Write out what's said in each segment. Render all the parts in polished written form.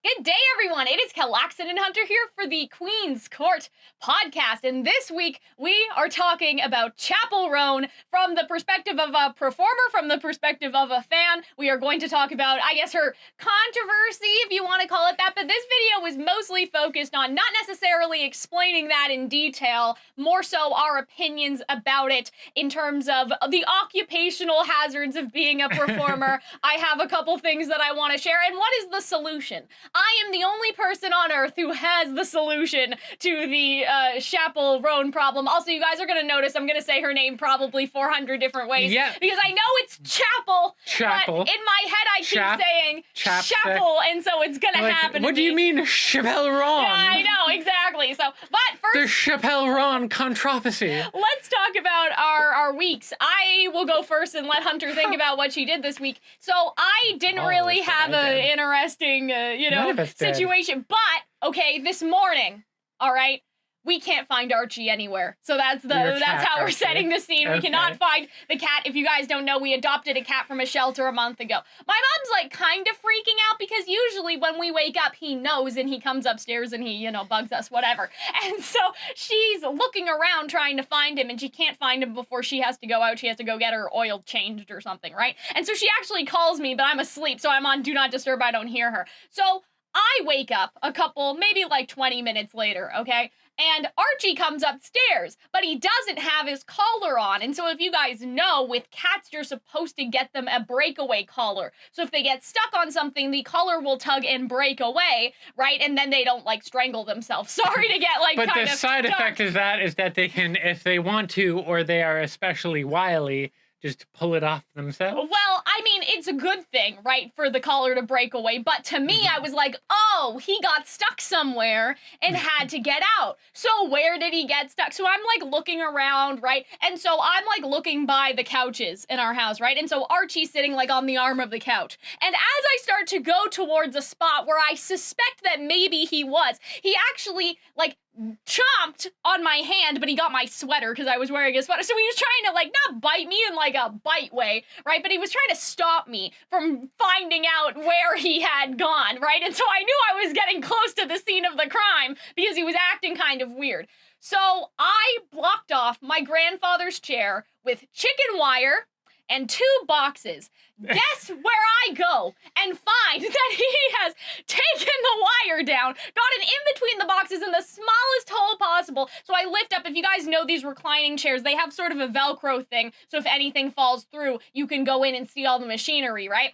Good day, everyone. It is Calxiyn and Hunter here for the Queen's Court podcast. And this week, we are talking about Chappell Roan from the perspective of a performer, from the perspective of a fan. We are going to talk about, I guess, her controversy, if you want to call it that. But this video was mostly focused on not necessarily explaining that in detail, more so our opinions about it in terms of the occupational hazards of being a performer. I have a couple things that I want to share. And what is the solution? I am the only person on earth who has the solution to the Chappell Roan problem. Also, you guys are going to notice I'm going to say her name probably 400 different ways. Yeah. Because I know it's Chappell, but in my head I keep saying Chappell, and so it's going to happen. What do you mean, Chappell Roan? Yeah, I know, exactly. So, but first... The Chappell Roan controversy. Let's talk about our weeks. I will go first and let Hunter think about what she did this week. So I didn't really have an interesting, situation. But, okay, this morning, all right, we can't find Archie anywhere. So that's how we're setting the scene. Okay. We cannot find the cat. If you guys don't know, we adopted a cat from a shelter a month ago. My mom's like kind of freaking out because usually when we wake up, he knows and he comes upstairs and he, bugs us, whatever. And so she's looking around trying to find him and she can't find him before she has to go out. She has to go get her oil changed or something, right? And so she actually calls me, but I'm asleep. So I'm on Do Not Disturb. I don't hear her. So I wake up maybe like 20 minutes later, okay? And Archie comes upstairs, but he doesn't have his collar on. And so if you guys know, with cats, you're supposed to get them a breakaway collar. So if they get stuck on something, the collar will tug and break away, right? And then they don't, strangle themselves. Sorry to get, But the side effect is that they can, if they want to, or they are especially wily, just pull it off themselves. Well, I mean, it's a good thing, right, for the collar to break away. But to me, I was like, oh, he got stuck somewhere and had to get out. So where did he get stuck? So I'm looking around, right? And so I'm looking by the couches in our house, right? And so Archie's sitting on the arm of the couch. And as I start to go towards a spot where I suspect that maybe he actually chomped on my hand, but he got my sweater because I was wearing a sweater. So he was trying to not bite me in a bite way, right? But he was trying to stop me from finding out where he had gone, right? And so I knew I was getting close to the scene of the crime because he was acting kind of weird. So I blocked off my grandfather's chair with chicken wire and 2 boxes. Guess where I go and find that he has taken the wire down, got it in between the boxes in the smallest hole possible. So I lift up, if you guys know these reclining chairs, they have sort of a Velcro thing. So if anything falls through, you can go in and see all the machinery, right?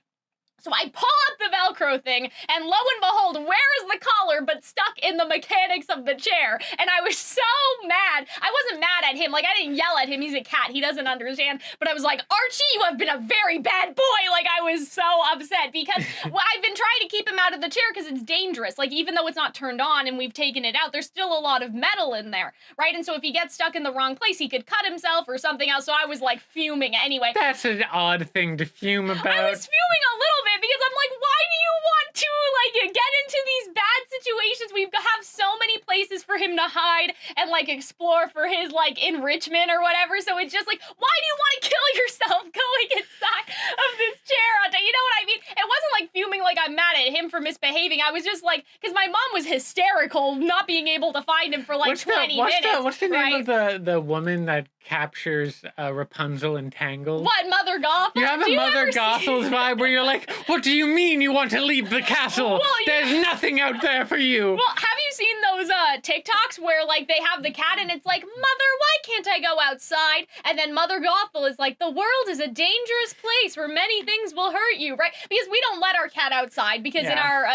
So I pull up the Velcro thing, and lo and behold, where is the collar but stuck in the mechanics of the chair? And I was so mad. I wasn't mad at him. I didn't yell at him. He's a cat. He doesn't understand. But I was like, Archie, you have been a very bad boy. I was so upset because I've been trying to keep him out of the chair because it's dangerous. Even though it's not turned on and we've taken it out, there's still a lot of metal in there, right? And so if he gets stuck in the wrong place, he could cut himself or something else. So I was fuming anyway. That's an odd thing to fume about. I was fuming a little bit because I'm like, why do you want to get into these bad situations? We have so many places for him to hide and explore for his enrichment or whatever. So it's just why do you want to kill yourself going inside of this chair? You know what I mean? It wasn't fuming I'm mad at him for misbehaving. I was just because my mom was hysterical not being able to find him for 20 minutes. What's the name of the woman that captures Rapunzel and Tangled? What, Mother Gothel? You have a Mother Gothel's vibe where you're what do you mean you want to leave the castle? Well, There's nothing out there for you. Well, have you seen those TikToks where they have the cat and it's Mother, why can't I go outside? And then Mother Gothel is the world is a dangerous place where many things will hurt you, right? Because we don't let our cat outside because in our,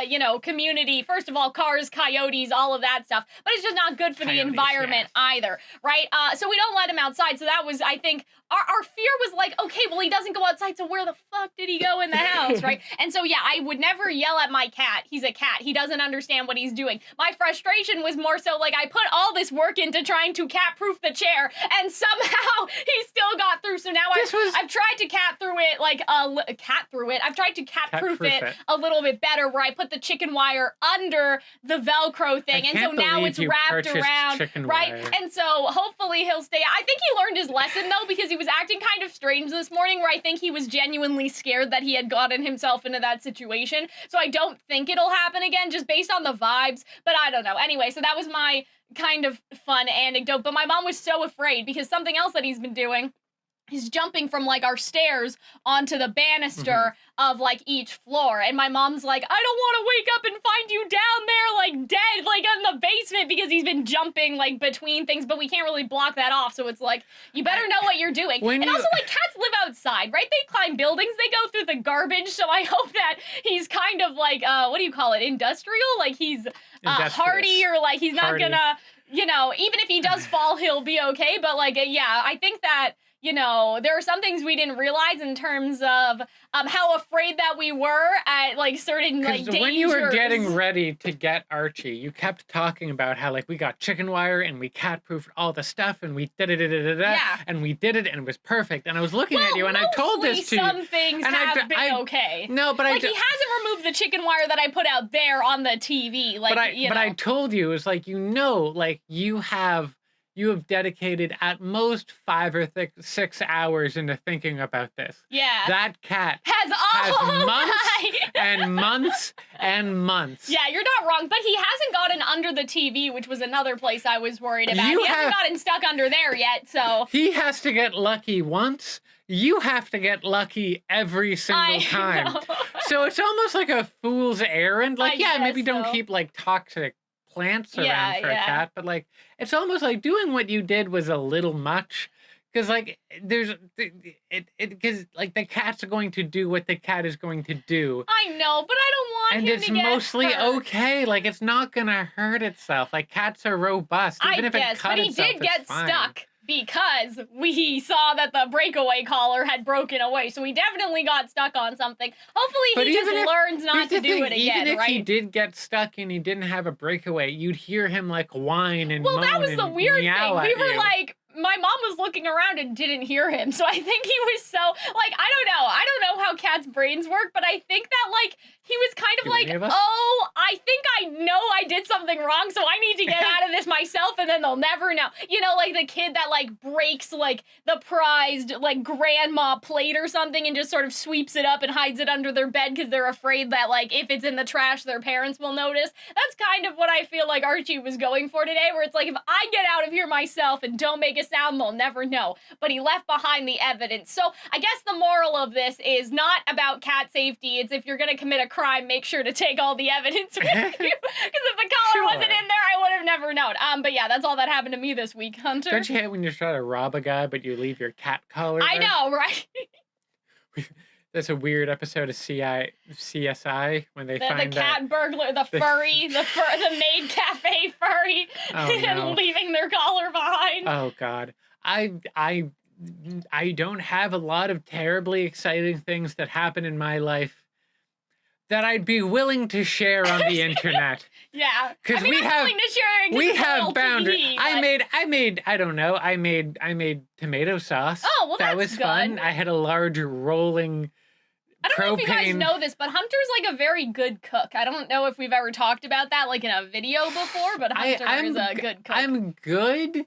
community, first of all, cars, coyotes, all of that stuff, but it's just not good for the environment either, right? So we don't let him outside. So that was, I think, our fear was okay, well, he doesn't go outside, so where the fuck did he go in the house, right? And so, yeah, I would never yell at my cat. He's a cat. He doesn't understand what he's doing. My frustration was more so like I put all this work into trying to cat-proof the chair, and somehow he still got through. So now I've tried to cat-proof it. I've tried to cat-proof it a little bit better, where I put the chicken wire under the Velcro thing, and so now it's wrapped around, right? Wire. And so hopefully he'll stay. I think he learned his lesson though, because he was acting kind of strange this morning, where I think he was genuinely scared that he had gotten himself into that situation. So I don't think it'll happen again, just based on the vibes, but I don't know. Anyway, so that was my kind of fun anecdote, but my mom was so afraid because something else that he's been doing, he's jumping from like our stairs onto the banister of like each floor, and my mom's like, I don't want to wake up and find you down there like dead, like in the basement, because he's been jumping like between things, but we can't really block that off, so it's like, you better know what you're doing. Also like cats live outside, right? They climb buildings, they go through the garbage, so I hope that he's kind of like, what do you call it, industrial? Like he's hardy, or like he's not gonna, you know, even if he does fall, he'll be okay, but like, yeah, I think that, you know, there are some things we didn't realize in terms of how afraid that we were at like certain like dangers. When you were getting ready to get Archie, you kept talking about how like we got chicken wire and we cat-proofed all the stuff and we and we did it and it was perfect. And I was looking at you and I told this to you. Some things have been okay. No, but like he hasn't removed the chicken wire that I put out there on the TV. Like, but I told you, it was like, you know, like you have dedicated at most 5 or 6 hours into thinking about this. Yeah. That cat has months and months and months. Yeah, you're not wrong, but he hasn't gotten under the TV, which was another place I was worried about. He hasn't gotten stuck under there yet, so. He has to get lucky once. You have to get lucky every single time. Know. So it's almost like a fool's errand. Like, maybe don't keep like toxic plants around for a cat, but like it's almost like doing what you did was a little much, because like because like the cat's going to do what the cat is going to do. I know, but I don't want him to get hurt. And it's mostly okay, like it's not gonna hurt itself. Like cats are robust, even if it cut itself, but he did get fine. Stuck. Because we saw that the breakaway collar had broken away. So he definitely got stuck on something. Hopefully he just learns not to do it again, even if right? he did get stuck and he didn't have a breakaway, you'd hear him like whine and moan. Well, that was the weird thing. We were you. Like, my mom was looking around and didn't hear him. So I think he was so, like, I don't know how cats' brains work, but I think that, like, he was kind of like, oh, I think I know I did something wrong, so I need to get out of this myself, and then they'll never know. You know, like the kid that, like, breaks, like, the prized, like, grandma plate or something and just sort of sweeps it up and hides it under their bed because they're afraid that, like, if it's in the trash, their parents will notice. That's kind of what I feel like Archie was going for today, where it's like, if I get out of here myself and don't make a sound, they'll never know. But he left behind the evidence. So I guess the moral of this is not about cat safety. It's if you're going to commit a crime, make sure to take all the evidence with you. Because if the collar wasn't in there, I would have never known. But yeah, that's all that happened to me this week, Hunter. Don't you hate when you try to rob a guy, but you leave your cat collar there? I know, right? That's a weird episode of CSI when they find the cat burglar, the furry, the maid cafe furry, and leaving their collar behind. Oh God, I don't have a lot of terribly exciting things that happen in my life that I'd be willing to share on the internet. Yeah, because we have boundaries. I made tomato sauce. Oh, well, that was good. fun. I had a large rolling. I don't know if you guys know this, but Hunter's like a very good cook. I don't know if we've ever talked about that like in a video before, but Hunter is a good cook. I'm good.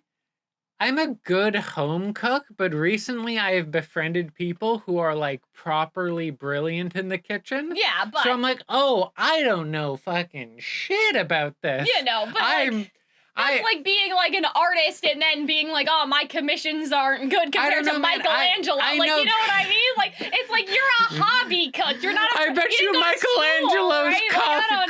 I'm a good home cook, but recently I have befriended people who are like properly brilliant in the kitchen. Yeah, but so I'm like, oh, I don't know fucking shit about this. You know, but that's like being like an artist and then being like, oh, my commissions aren't good compared to Michelangelo. I like, know. You know what I mean? Like, it's like you're a hobby cook. You're not a I bet you Michelangelo's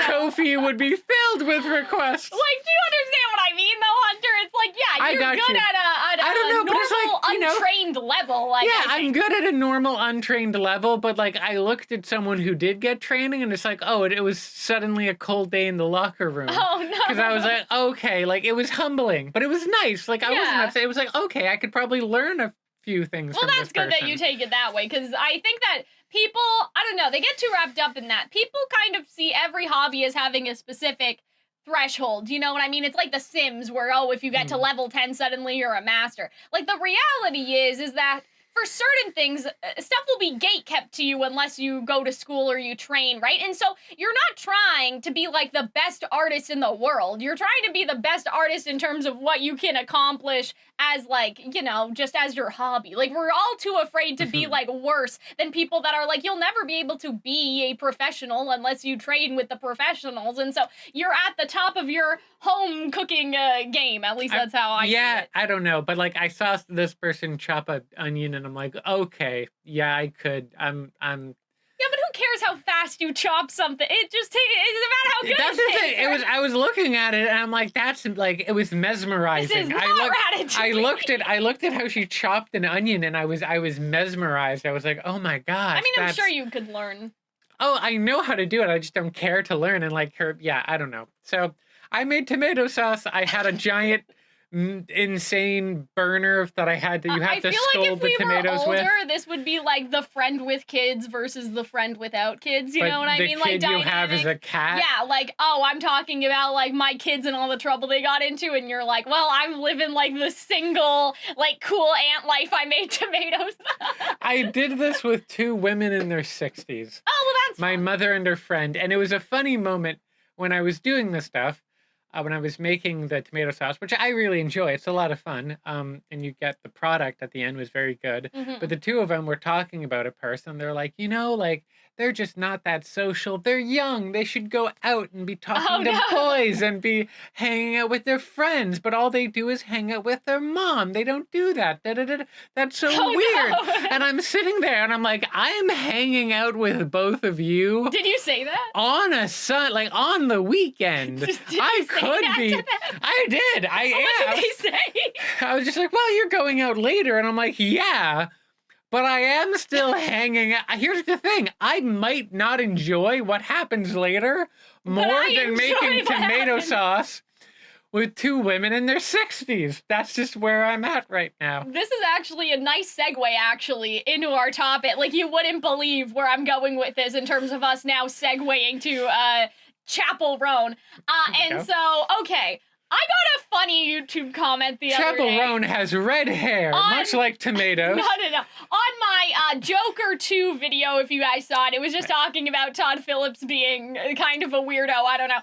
coffee would be filled with requests. Like, do you understand what I mean, though, Hunter? It's like, yeah, you're good at a normal, untrained level. Like, yeah, I'm good at a normal, untrained level, but like, I looked at someone who did get training and it's like, oh, it was suddenly a cold day in the locker room. Oh, no. Because I was like, okay, like, it was humbling, but it was nice. Like, I wasn't upset. It was like, okay, I could probably learn a few things from this person. Well, that's good that you take it that way, because I think that people, I don't know, they get too wrapped up in that. People kind of see every hobby as having a specific threshold. You know what I mean? It's like The Sims where, oh, if you get to level 10, suddenly you're a master. Like, the reality is that for certain things, stuff will be gate kept to you unless you go to school or you train, right? And so you're not trying to be like the best artist in the world. You're trying to be the best artist in terms of what you can accomplish as, like, you know, just as your hobby. Like, we're all too afraid to be like worse than people that are like, you'll never be able to be a professional unless you train with the professionals. And so you're at the top of your home cooking game. At least that's how I see it. I don't know, but like I saw this person chop an onion and I'm like, okay, yeah, I could. I'm Yeah, but who cares how fast you chop something? It's about how good that's the thing. It was. I was looking at it, and I'm like, "That's like." It was mesmerizing. This is not Ratatouille. I looked at how she chopped an onion, and I was mesmerized. I was like, "Oh my gosh!" I mean, I'm sure you could learn. Oh, I know how to do it. I just don't care to learn. And like her, yeah, I don't know. So I made tomato sauce. I had a giant, insane burner that I had that you have to scold the tomatoes with. I feel like if we were older, this would be like the friend with kids versus the friend without kids. You know what I mean? Like the kid you dynamic. have is a cat. Yeah, like, oh, I'm talking about like my kids and all the trouble they got into, and you're like, well, I'm living like the single, like cool aunt life. I made tomatoes. I did this with two women in their 60s. Oh, well, that's my fun. mother and her friend, and it was a funny moment when I was doing this stuff. When I was making the tomato sauce, which I really enjoy. It's a lot of fun. And you get the product at the end was very good. Mm-hmm. But the two of them were talking about a person. They're like, you know, like, they're just not that social. They're young. They should go out and be talking to boys and be hanging out with their friends. But all they do is hang out with their mom. They don't do that. Da-da-da-da. That's so weird. No. And I'm sitting there and I'm like, I'm hanging out with both of you. Did you say that? On on the weekend. I could be. I did. I am. What did they say? I was just like, well, you're going out later. And I'm like, yeah. But I am still hanging out. Here's the thing. I might not enjoy what happens later more than making tomato sauce with two women in their 60s. That's just where I'm at right now. This is actually a nice segue, actually, into our topic. Like, you wouldn't believe where I'm going with this in terms of us now segueing to Chappell Roan. Okay. I got a funny YouTube comment the other day. Chappell Roan has red hair, much like tomatoes. No. On my Joker 2 video, if you guys saw it, it was just talking about Todd Phillips being kind of a weirdo. I don't know.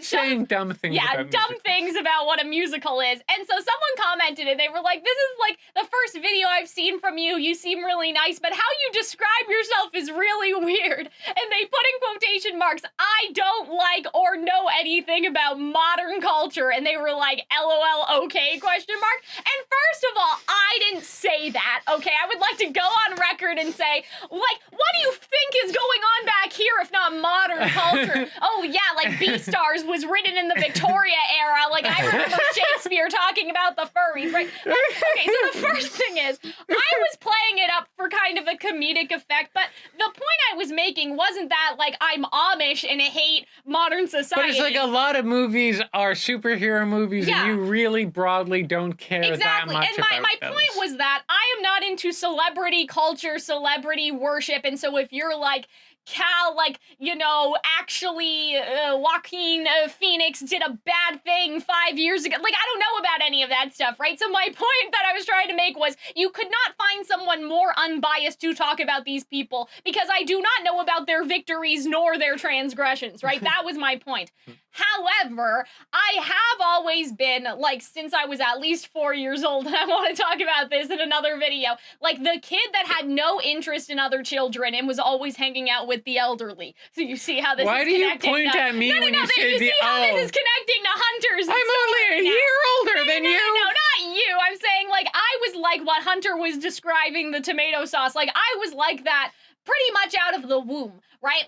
Saying dumb things about dumb things about what a musical is. And so someone commented and they were like, this is like the first video I've seen from you. You seem really nice, but how you describe yourself is really weird. And they put in quotation marks, I don't like or know anything about modern culture. And they were like, LOL, okay, question mark. And first of all, I didn't say that, okay? I would like to go on record and say, like, what do you think is going on back here if not modern culture? Oh, yeah, like Beastars was written in the Victoria era. Like, I remember Shakespeare talking about the furries, right? Okay, so the first thing is, I was playing it up for kind of a comedic effect, but the point I was making wasn't that, like, I'm Amish and I hate modern society. But it's like a lot of movies are superhero movies, and you really broadly don't care that much about and my point was that I am not into celebrity culture, celebrity worship, and so if you're like, Cal, like, you know, actually Joaquin Phoenix did a bad thing 5 years ago. Like, I don't know about any of that stuff, right? So my point that I was trying to make was you could not find someone more unbiased to talk about these people because I do not know about their victories nor their transgressions, right? That was my point. However, I have always been, like, since I was at least 4 years old, and I want to talk about this in another video, like, the kid that had no interest in other children and was always hanging out with the elderly. So you see how this Why is do you connecting point at me when you say you see how this is connecting to Hunter's I'm only a year older than you. No, not you. I'm saying, like, I was like what Hunter was describing the tomato sauce. Like, I was like that pretty much out of the womb, right?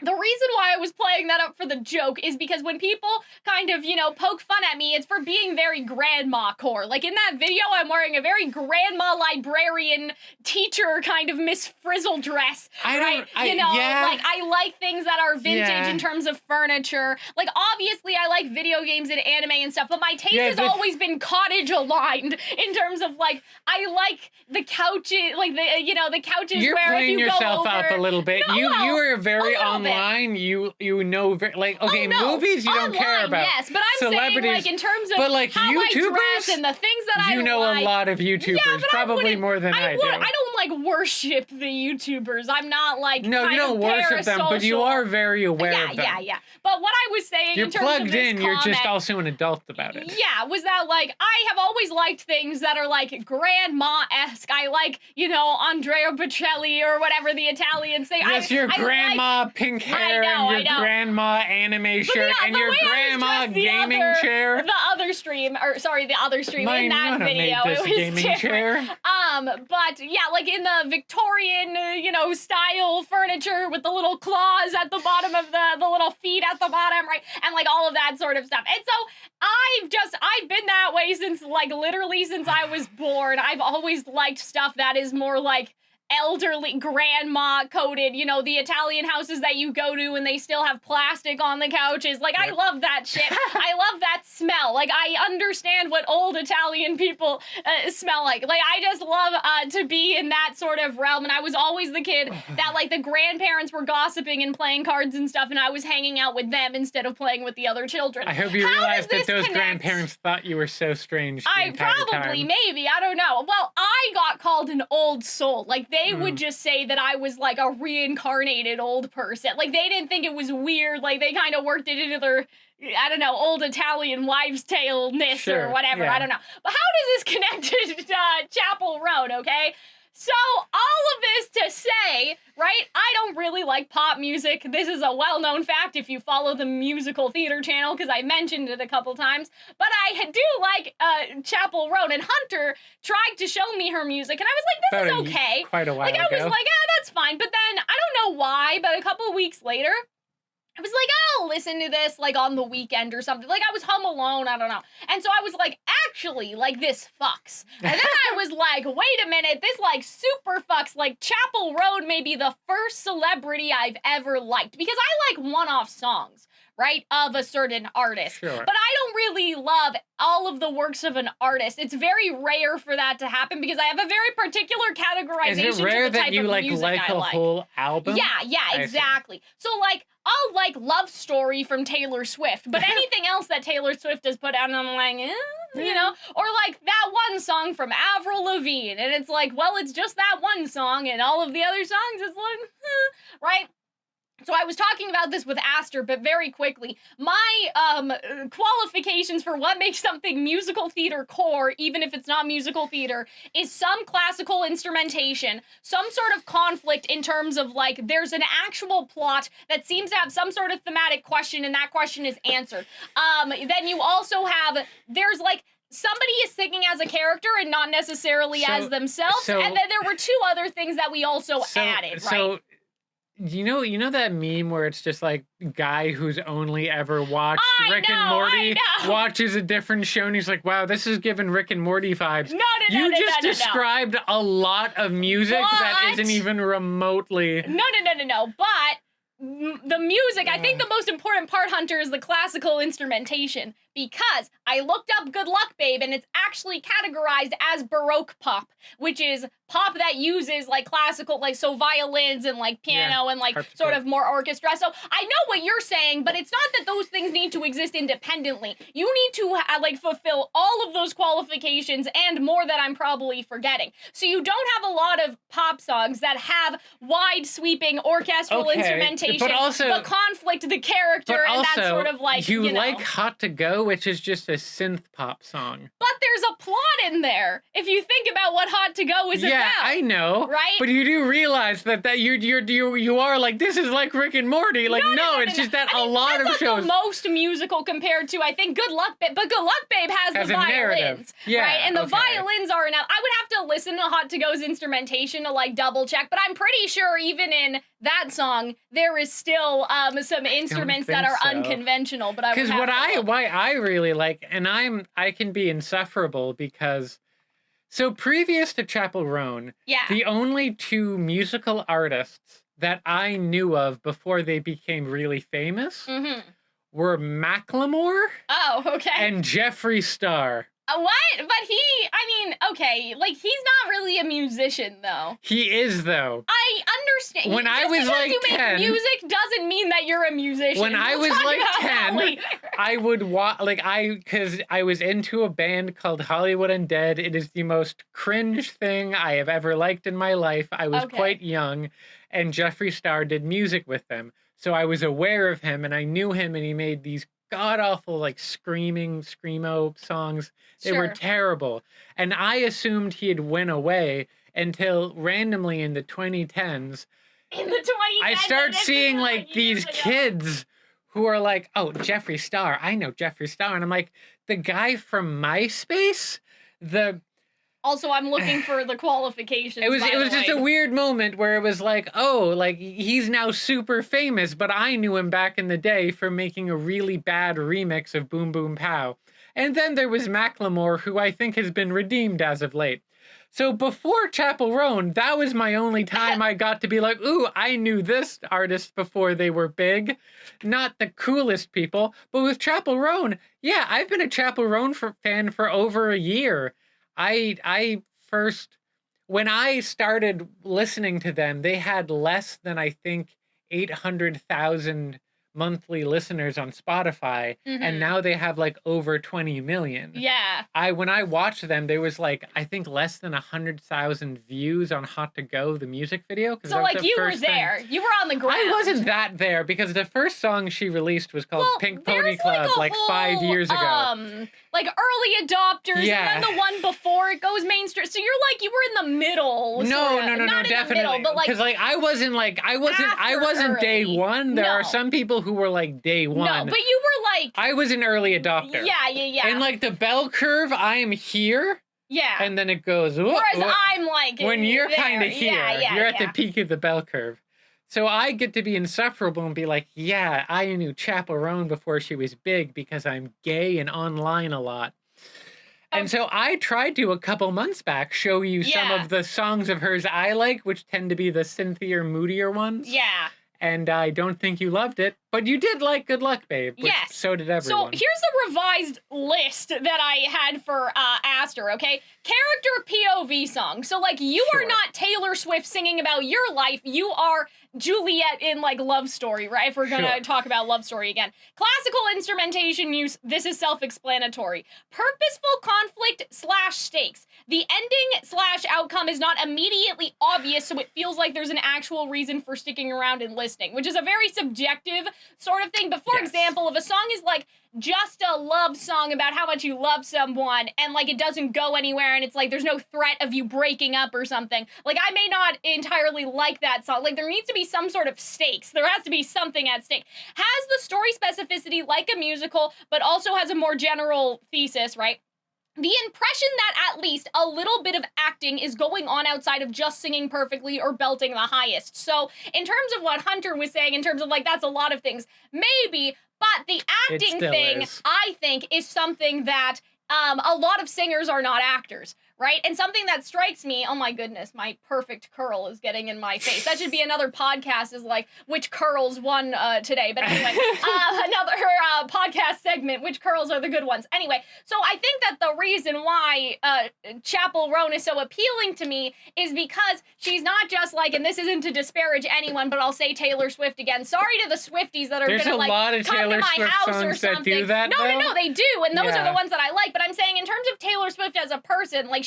The reason why I was playing that up for the joke is because when people kind of, you know, poke fun at me, it's for being very grandma core. Like, in that video, I'm wearing a very grandma librarian teacher kind of Miss Frizzle dress, like, I like things that are vintage in terms of furniture. Like, obviously, I like video games and anime and stuff, but my taste has always been cottage aligned in terms of, like, I like the couches, like, the couches You're where if playing you yourself go over, up a little bit. You are very online online, you know, like, okay, movies you don't care about. Yes, but I'm saying, like, in terms of but, like, how I dress and the things that I you know like. A lot of YouTubers, probably more than I do. I don't, like, worship the YouTubers. I'm not, like, no, you don't worship them, but you are very aware of them. Yeah. But what I was saying you're in terms plugged of this in, comment, you're just also an adult about it. Yeah, was that, like, I have always liked things that are, like, grandma-esque. I like, you know, Andrea Bocelli or whatever the Italians say. Yes, your grandma pink hair and your grandma anime shirt and your grandma gaming chair. The other stream in that video. Made this it was gaming different. chair. But yeah, like in the Victorian, style furniture with the little claws at the bottom of the little feet at the bottom, right? And like all of that sort of stuff. And so I've been that way since literally since I was born. I've always liked stuff that is more like elderly grandma coded, the Italian houses that you go to and they still have plastic on the couches. Like, I love that shit. I love that smell. Like, I understand what old Italian people smell like. Like, I just love to be in that sort of realm. And I was always the kid that, like, the grandparents were gossiping and playing cards and stuff, and I was hanging out with them instead of playing with the other children. I hope you realized that those grandparents thought you were so strange the entire time. Maybe, I don't know. Well, I got called an old soul. Like, they would just say that I was like a reincarnated old person. Like, they didn't think it was weird. Like, they kind of worked it into their, I don't know, old Italian wives' tale-ness or whatever. Yeah. I don't know. But how does this connect to Chappell Roan, okay? So, all of this to say, right, I don't really like pop music. This is a well-known fact if you follow the musical theater channel, because I mentioned it a couple times. But I do like Chappell Roan, and Hunter tried to show me her music, and I was like, this is okay. Quite a while ago. I was like, that's fine. But then, I don't know why, but a couple weeks later, I was like, I'll listen to this, like, on the weekend or something. Like, I was home alone, I don't know. And so I was like, actually, like, this fucks. And then I was like, wait a minute, this, like, super fucks. Like, Chappell Roan may be the first celebrity I've ever liked. Because I like one-off songs, right, of a certain artist. Sure. But I don't really love all of the works of an artist. It's very rare for that to happen because I have a very particular categorization Is it rare to the type that you, of music like I a like. whole album? Yeah, exactly. So, like, I'll like Love Story from Taylor Swift, but anything else that Taylor Swift has put out, and I'm like, or like that one song from Avril Lavigne, and it's like, well, it's just that one song, and all of the other songs, it's like, right? So I was talking about this with Aster, but very quickly, my qualifications for what makes something musical theater core, even if it's not musical theater, is some classical instrumentation, some sort of conflict in terms of, like, there's an actual plot that seems to have some sort of thematic question, and that question is answered. Then you also have, there's, like, somebody is singing as a character and not necessarily as themselves, and then there were two other things that we also added, right? You know that meme where it's just like guy who's only ever watched Rick and Morty watches a different show and he's like, wow, this is giving Rick and Morty vibes. You just described a lot of music that isn't even remotely. No. But the music, I think the most important part, Hunter, is the classical instrumentation, because I looked up Good Luck Babe and it's actually categorized as Baroque pop, which is pop that uses like classical, like so violins and like piano and like sort of more orchestra. So I know what you're saying, but it's not that those things need to exist independently. You need to like fulfill all of those qualifications and more that I'm probably forgetting. So you don't have a lot of pop songs that have wide sweeping orchestral instrumentation, but also the conflict, the character, and that sort of like, you like Hot to Go, which is just a synth pop song. But there's a plot in there. If you think about what Hot to Go is about. Yeah, I know. Right? But you do realize that you are like, this is like Rick and Morty. Like, no, it's just that a lot of shows. The most musical compared to, I think, Good Luck Babe. But Good Luck Babe has the violins. Yeah, right? And the violins are enough. I would have to listen to Hot to Go's instrumentation to like double check. But I'm pretty sure even in that song, there is still some instruments that are unconventional. But I would have to why I really like, and I can be insufferable because, so previous to Chappell Roan, the only two musical artists that I knew of before they became really famous were Macklemore and and Jeffree Star. What? But okay, like, he's not really a musician, though. He is, though. I understand. When I was like 10... you make music doesn't mean that you're a musician. When I was like 10, I would because I was into a band called Hollywood Undead. It is the most cringe thing I have ever liked in my life. I was quite young, and Jeffree Star did music with them. So I was aware of him, and I knew him, and he made these god-awful, like, screamo songs. They were terrible. And I assumed he had went away until randomly in the 2010s, I started seeing, like, these kids who are like, oh, Jeffree Star. I know Jeffree Star. And I'm like, the guy from MySpace? Also, I'm looking for the qualifications. It was just a weird moment where it was like, oh, like, he's now super famous, but I knew him back in the day for making a really bad remix of Boom Boom Pow. And then there was Macklemore, who I think has been redeemed as of late. So before Chappell Roan, that was my only time I got to be like, ooh, I knew this artist before they were big. Not the coolest people, but with Chappell Roan, yeah, I've been a Chappell Roan fan for over a year. When I started listening to them, they had less than, I think, 800,000 monthly listeners on Spotify, and now they have like over 20 million. Yeah. When I watched them, there was like, I think, less than 100,000 views on Hot to Go, the music video. So like you were there. You were on the ground. I wasn't that there because the first song she released was called Pink Pony Club like 5 years ago. Like early adopters, yeah. And then the one before it goes mainstream. So you're like, you were in the middle. No, definitely. Because like I wasn't day one. There are some people who were like day one. No, but you were like, I was an early adopter. Yeah. And like the bell curve, I'm here. Yeah. And then it goes. Whereas I'm like when you're kind of here, you're at the peak of the bell curve. So I get to be insufferable and be like, yeah, I knew Chappell Roan before she was big because I'm gay and online a lot. And so I tried to, a couple months back, show you some of the songs of hers I like, which tend to be the synthier, moodier ones. Yeah. And I don't think you loved it, but you did like Good Luck, Babe. Which yes. So did everyone. So here's the revised list that I had for Aster, okay? Character POV song. So, like, you are not Taylor Swift singing about your life. You are Juliet in, like, Love Story, right? If we're gonna talk about Love Story again. Classical instrumentation use. This is self-explanatory. Purposeful conflict / stakes. The ending / outcome is not immediately obvious, so it feels like there's an actual reason for sticking around and listening, which is a very subjective sort of thing. But for example, if a song is like just a love song about how much you love someone and like it doesn't go anywhere and it's like there's no threat of you breaking up or something, like I may not entirely like that song. Like there needs to be some sort of stakes. There has to be something at stake. Has the story specificity like a musical, but also has a more general thesis, right? The impression that at least a little bit of acting is going on outside of just singing perfectly or belting the highest. So in terms of what Hunter was saying, in terms of like, that's a lot of things, maybe, but the acting thing, I think, is something that a lot of singers are not actors, right? And something that strikes me, oh my goodness, my perfect curl is getting in my face. That should be another podcast, is like, which curls won today. But anyway, another podcast segment, which curls are the good ones. Anyway, so I think that the reason why Chappell Roan is so appealing to me is because she's not just like, and this isn't to disparage anyone, but I'll say Taylor Swift again. Sorry to the Swifties that are gonna like come to my house or something. Do that, no, they do, and those are the ones that I like. But I'm saying in terms of Taylor Swift as a person, like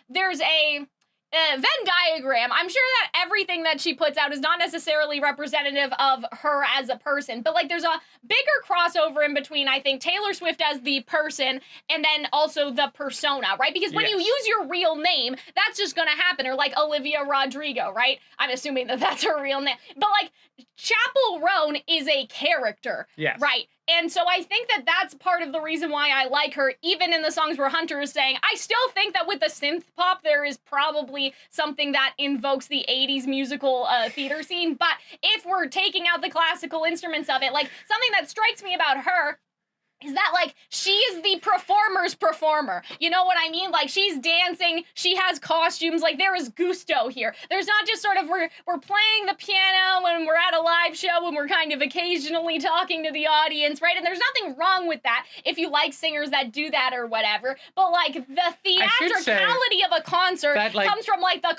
there's a Venn diagram. I'm sure that everything that she puts out is not necessarily representative of her as a person, but like there's a bigger crossover in between, I think, Taylor Swift as the person and then also the persona, right? Because when you use your real name, that's just gonna happen. Or like Olivia Rodrigo, right? I'm assuming that that's her real name. But like Chappell Roan is a character, right? And so I think that that's part of the reason why I like her, even in the songs where Hunter is saying, I still think that with the synth pop, there is probably something that invokes the 80s musical theater scene. But if we're taking out the classical instruments of it, like something that strikes me about her, is that, like, she is the performer's performer. You know what I mean? Like, she's dancing, she has costumes, like, there is gusto here. There's not just sort of, we're playing the piano when we're at a live show and we're kind of occasionally talking to the audience, right? And there's nothing wrong with that if you like singers that do that or whatever. But, like, the theatricality of a concert that, like, comes from, like, the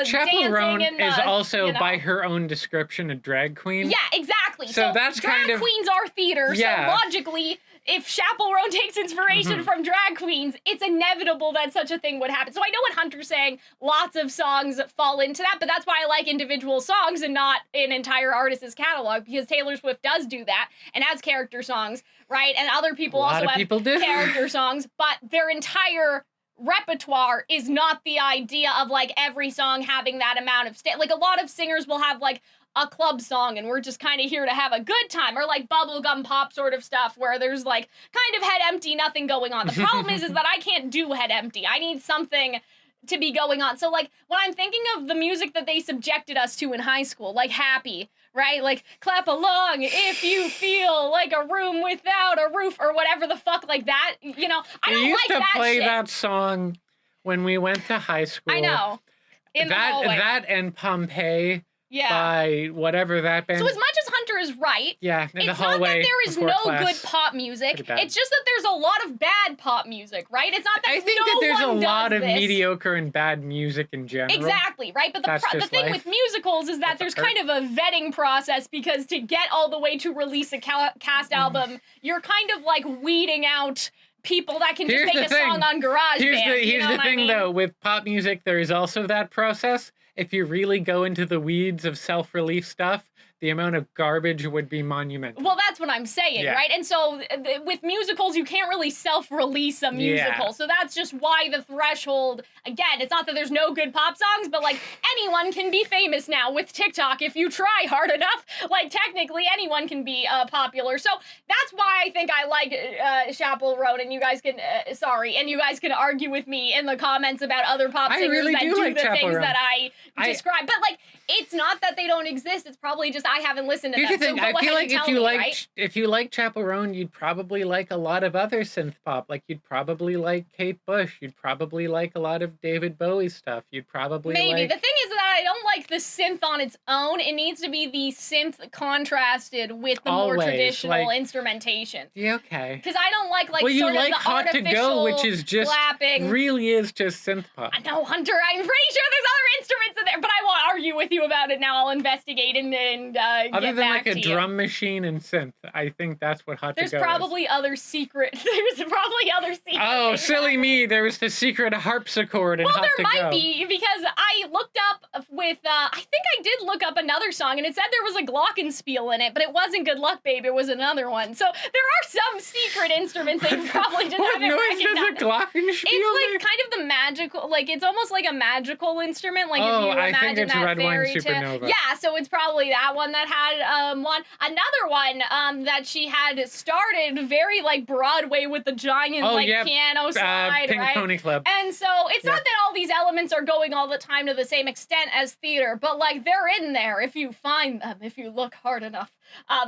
Chappell Roan dancing and is also, you know, by her own description, a drag queen. Yeah, exactly. So that's drag kind of... queens are theater, yeah. so logically, if Chappell Roan takes inspiration from drag queens, it's inevitable that such a thing would happen. So I know what Hunter's saying, lots of songs fall into that, but that's why I like individual songs and not an entire artist's catalog, because Taylor Swift does do that and has character songs, right? And other people also have character songs, but their entire repertoire is not the idea of, like, every song having that amount of like, a lot of singers will have, like, a club song and we're just kind of here to have a good time, or like bubblegum pop sort of stuff where there's, like, kind of head empty, nothing going on. The problem is that I can't do head empty. I need something to be going on. So, like, when I'm thinking of the music that they subjected us to in high school, like Happy, right? Like, clap along if you feel like a room without a roof, or whatever the fuck, like that, you know, I don't like that shit. We used to play that song when we went to high school. I know. In the hallway. That and Pompeii. Yeah. By whatever that band. So as much as Hunter is right, in the hallway, it's not that there is no good pop music. It's just that there's a lot of bad pop music, right? It's not that I think that there's a lot of mediocre and bad music in general. Exactly, right? But the thing with musicals is that there's kind of a vetting process, because to get all the way to release a cast album, you're kind of, like, weeding out people that can just make a song on GarageBand. Here's the thing, though. With pop music, there is also that process. If you really go into the weeds of self-relief stuff, the amount of garbage would be monumental. Well, that's what I'm saying, right? And so with musicals, you can't really self-release a musical. So that's just why the threshold, again, it's not that there's no good pop songs, but, like, anyone can be famous now with TikTok if you try hard enough. Like, technically, anyone can be popular. So that's why I think I like Chappell Roan, and you guys can, and you guys can argue with me in the comments about other pop singers that do the things that I describe. But, like, it's not that they don't exist. It's probably just I haven't listened to them. Here's the thing. I feel like if you like Chappell Roan, you'd probably like a lot of other synth pop. Like, you'd probably like Kate Bush. You'd probably like a lot of David Bowie stuff. You'd probably maybe. Like... The thing is that I don't like the synth on its own. It needs to be the synth contrasted with the more traditional instrumentation. Yeah, okay. Because I don't like well, you sort like of the Hot to Go, which is just clapping. Really is just synth pop. I know, Hunter. I'm pretty sure there's other instruments in there, but I won't argue with you about it now. I'll investigate and other get back than, like, a to drum machine and synth, I think that's what Hot to Go is. There's probably other secret. Oh, silly me! There was the secret harpsichord in Hot to Go. Well, there might be, because I looked up with. I think I did look up another song, and it said there was a glockenspiel in it, but it wasn't "Good Luck, Babe." It was another one. So there are some secret instruments that you probably just haven't recognized. What noise does a glockenspiel? It's like kind of the magical, like, it's almost like a magical instrument. Like, if you imagine I think it's that Red Wine fairy tale. Supernova. Yeah, so it's probably that one that had one. Another one that she had started very, like, Broadway with the giant piano slide, Pink right? Pony Club. And so it's not that all these elements are going all the time to the same extent as theater, but, like, they're in there if you find them, if you look hard enough.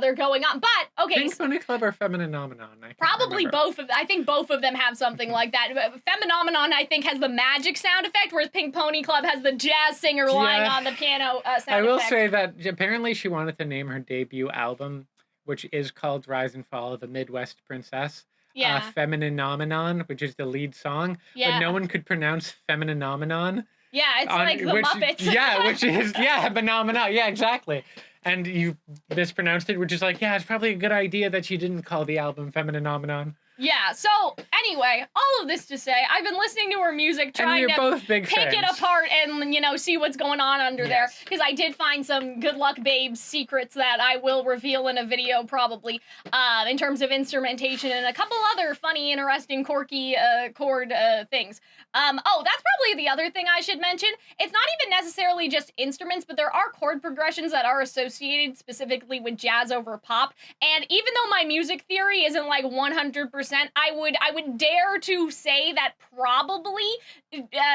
They're going on. But, okay. Pink Pony Club or Femininomenon? Probably both of them. I think both of them have something like that. Femininomenon, I think, has the magic sound effect, whereas Pink Pony Club has the jazz singer lying on the piano sound effect. I will say that apparently she wanted to name her debut album, which is called Rise and Fall of the Midwest Princess. Femininomenon, which is the lead song. But no one could pronounce Femininomenon. Yeah, it's like the Muppets. Yeah, which is, phenomenon. Yeah, exactly. And you mispronounced it, which is like, it's probably a good idea that you didn't call the album Femininomenon. Yeah, so anyway, all of this to say, I've been listening to her music, trying to both big pick it apart and, see what's going on under there. Because I did find some Good Luck Babes secrets that I will reveal in a video probably, in terms of instrumentation and a couple other funny, interesting, quirky chord things. That's probably the other thing I should mention. It's not even necessarily just instruments, but there are chord progressions that are associated specifically with jazz over pop. And even though my music theory isn't like 100% 100%. I would dare to say that probably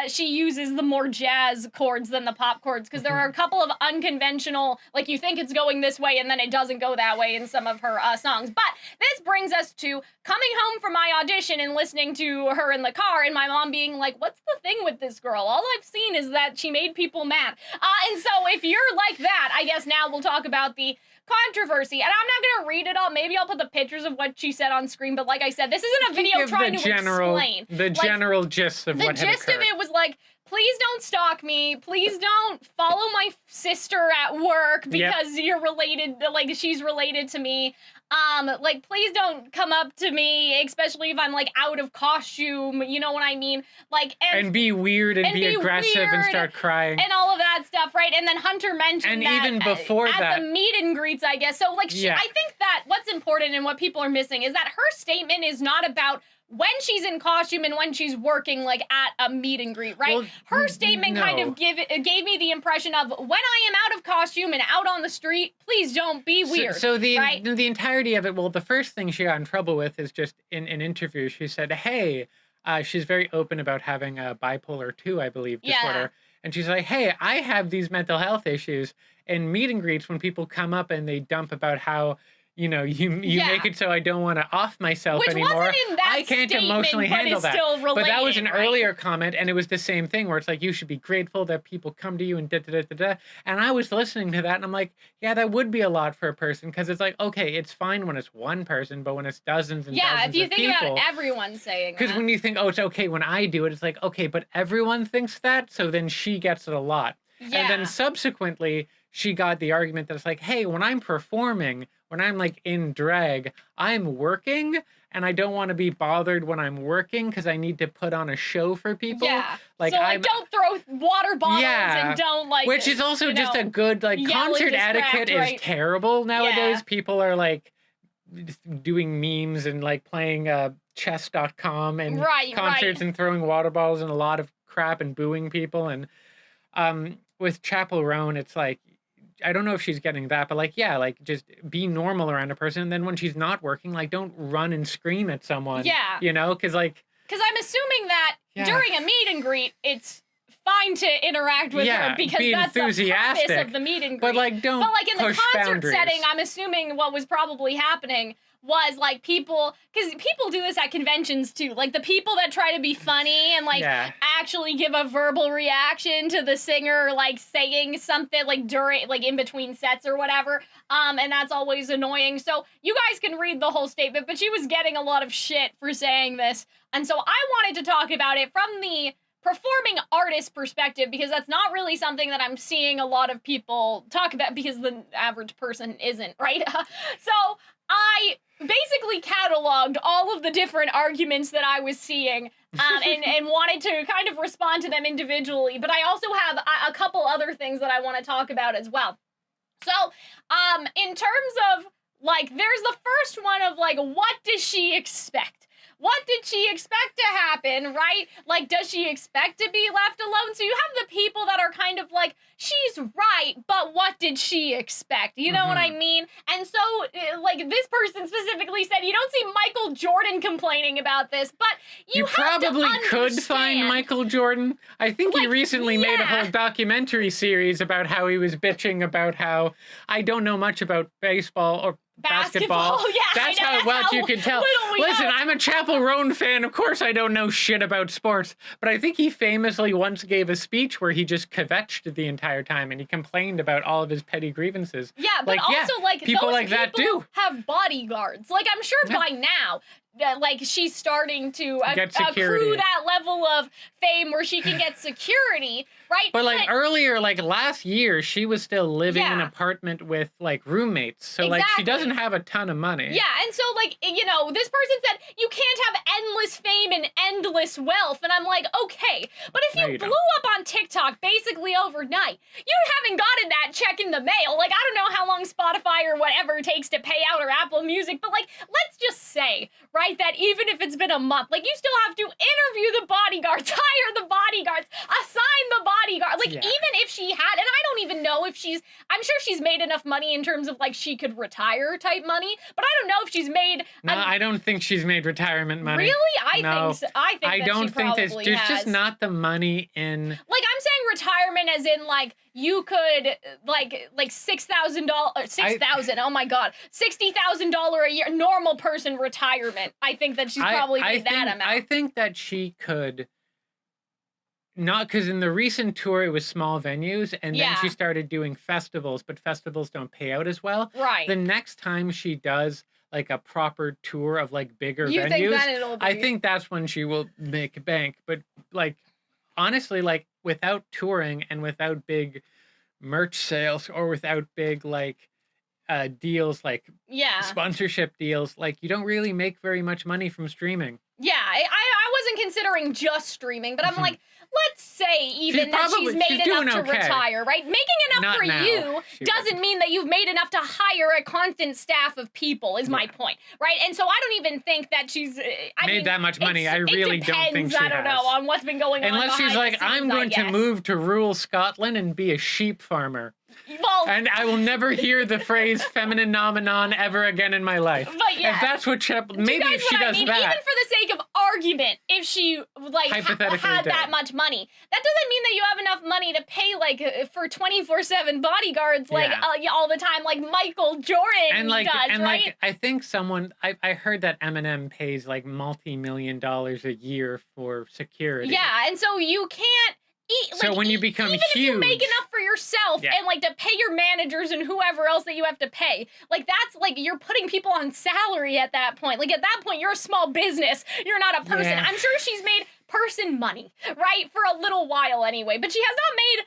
she uses the more jazz chords than the pop chords, because there are a couple of unconventional, like you think it's going this way and then it doesn't go that way in some of her songs. But this brings us to coming home from my audition and listening to her in the car and my mom being like, what's the thing with this girl? All I've seen is that she made people mad. And so if you're like that, I guess now we'll talk about the controversy. And I'm not going to read it all. Maybe I'll put the pictures of what she said on screen. But like I said, this isn't a video trying to explain. The general gist of what had occurred. The gist of it was like, please don't stalk me. Please don't follow my sister at work because you're related, like she's related to me. Like, please don't come up to me, especially if I'm, like, out of costume, you know what I mean? Like, and be weird and be aggressive and start crying. And all of that stuff, right? And then Hunter mentioned that even before at the meet and greets, I guess. So, like, I think that what's important and what people are missing is that her statement is not about when she's in costume and when she's working, like, at a meet and greet, right? Well, her statement kind of gave me the impression of, when I am out of costume and out on the street, please don't be weird. So the entirety of it, well, the first thing she got in trouble with is just in an interview, she said, hey, she's very open about having a bipolar 2, I believe, disorder. And she's like, hey, I have these mental health issues. And meet and greets, when people come up and they dump about how, you know, you make it so I don't want to off myself anymore. Wasn't in that I can't emotionally handle that. Related, but that was an earlier comment, and it was the same thing where it's like, you should be grateful that people come to you and da-da-da-da-da. And I was listening to that, and I'm like, yeah, that would be a lot for a person, because it's like, okay, it's fine when it's one person, but when it's dozens and dozens of people. Yeah, if you think about everyone saying that. Because when you think, oh, it's okay when I do it, it's like, okay, but everyone thinks that, so then she gets it a lot. Yeah. And then subsequently, she got the argument that it's like, hey, when I'm performing, when I'm like in drag, I'm working and I don't want to be bothered when I'm working because I need to put on a show for people. Yeah. Like, so don't throw water bottles and don't like. Which is also just a good, like, concert etiquette is terrible nowadays. Yeah. People are like doing memes and like playing chess.com and concerts and throwing water bottles and a lot of crap and booing people. And with Chappell Roan, it's like, I don't know if she's getting that, but like, yeah, like just be normal around a person. And then when she's not working, like don't run and scream at someone. Yeah. You know, because I'm assuming that during a meet and greet, it's fine to interact with her because that's the purpose of the meet and greet. But like, don't But like in the concert setting, I'm assuming what was probably happening was like people, because people do this at conventions too, like the people that try to be funny and like actually give a verbal reaction to the singer like saying something like during, like in between sets or whatever, and that's always annoying. So you guys can read the whole statement, but she was getting a lot of shit for saying this, and so I wanted to talk about it from the performing artist perspective, because that's not really something that I'm seeing a lot of people talk about, because the average person isn't, right? So I basically cataloged all of the different arguments that I was seeing and wanted to kind of respond to them individually. But I also have a couple other things that I want to talk about as well. So in terms of, like, there's the first one of, like, what does she expect? What did she expect to happen, right? Like, does she expect to be left alone? So you have the people that are kind of like, she's right, but what did she expect? You know what I mean? And so, like, this person specifically said, you don't see Michael Jordan complaining about this, but you have probably to could find Michael Jordan. I think he recently made a whole documentary series about how he was bitching about how I don't know much about baseball or basketball. Yeah, that's how well you can tell. Listen, I'm a Chappell Roan fan. Of course I don't know shit about sports, but I think he famously once gave a speech where he just kvetched the entire time and he complained about all of his petty grievances. Yeah, but like people like that do have bodyguards. Like, I'm sure by now like she's starting to accrue that level of fame where she can get security, right? But like earlier, like last year, she was still living in an apartment with like roommates. So like she doesn't have a ton of money. Yeah, and so like, you know, this person said you can't have endless fame and endless wealth. And I'm like, okay, but if you blew up on TikTok basically overnight, you haven't gotten that check in the mail. Like, I don't know how long Spotify or whatever it takes to pay out, or Apple Music, but like, let's just say, right, that even if it's been a month, like, you still have to interview the bodyguards, hire the bodyguards, assign the bodyguard. Like, even if she had, and I don't even know if I'm sure she's made enough money in terms of, like, she could retire type money, but I don't know if she's made. No, I don't think she's made retirement money. Really? I think so. I don't think there's just not the money in. Like, I'm saying retirement as in, like, you could, like $6,000, oh my God, $60,000 a year, normal person retirement. I think that she's probably made that amount. I think that she could, not because in the recent tour it was small venues, and then she started doing festivals, but festivals don't pay out as well. Right. The next time she does like a proper tour of like bigger venues, I think that's when she will make bank. But like, honestly, like without touring and without big merch sales or without big like deals, like sponsorship deals, like you don't really make very much money from streaming. Yeah, I wasn't considering just streaming, but I'm like, let's say even she's made enough to retire, right? Making enough for you doesn't mean that you've made enough to hire a constant staff of people, is my point, right? And so I don't even think that she's made that much money. I really don't think she has. I don't know on what's been going on. Unless she's like, I'm going to move to rural Scotland and be a sheep farmer. Well, and I will never hear the phrase feminine nomenon ever again in my life. But if that's what Chappell, maybe if she does that. Even for the sake of argument, if she like had that much money, that doesn't mean that you have enough money to pay like for 24/7 bodyguards like all the time, like Michael Jordan does, right? Like I think I heard that Eminem pays like multi-million-dollars a year for security. Yeah, and so you can't. So when you become even huge, if you make enough for yourself and like to pay your managers and whoever else that you have to pay, like that's like you're putting people on salary at that point. Like at that point, you're a small business. You're not a person. I'm sure she's made person money, right, for a little while anyway. But she has not made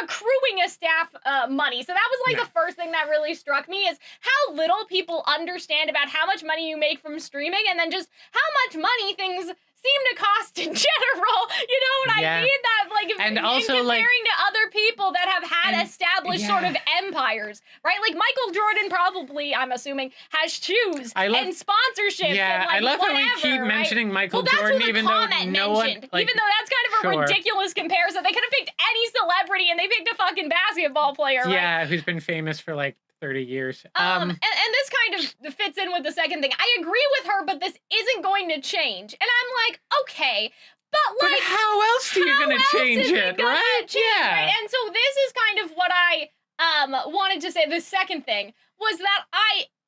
accruing a staff money. So that was like the first thing that really struck me is how little people understand about how much money you make from streaming, and then just how much money things seem to cost in general. You know what I mean? That like and in also comparing to other people that have had established sort of empires, right? Like Michael Jordan probably, I'm assuming, has shoes and sponsorships. Yeah, and like I love whatever, how we keep mentioning Michael that's Jordan, who the even though no one, like, even though that's kind of a ridiculous comparison. They could have picked any celebrity and they picked a fucking basketball player, right? Yeah, who's been famous for like 30 years. And this kind of fits in with the second thing. I agree with her, but this isn't going to change. And I'm like, okay, but like, how else are you going to change it, right? Right? And so this is kind of what I wanted to say. The second thing was that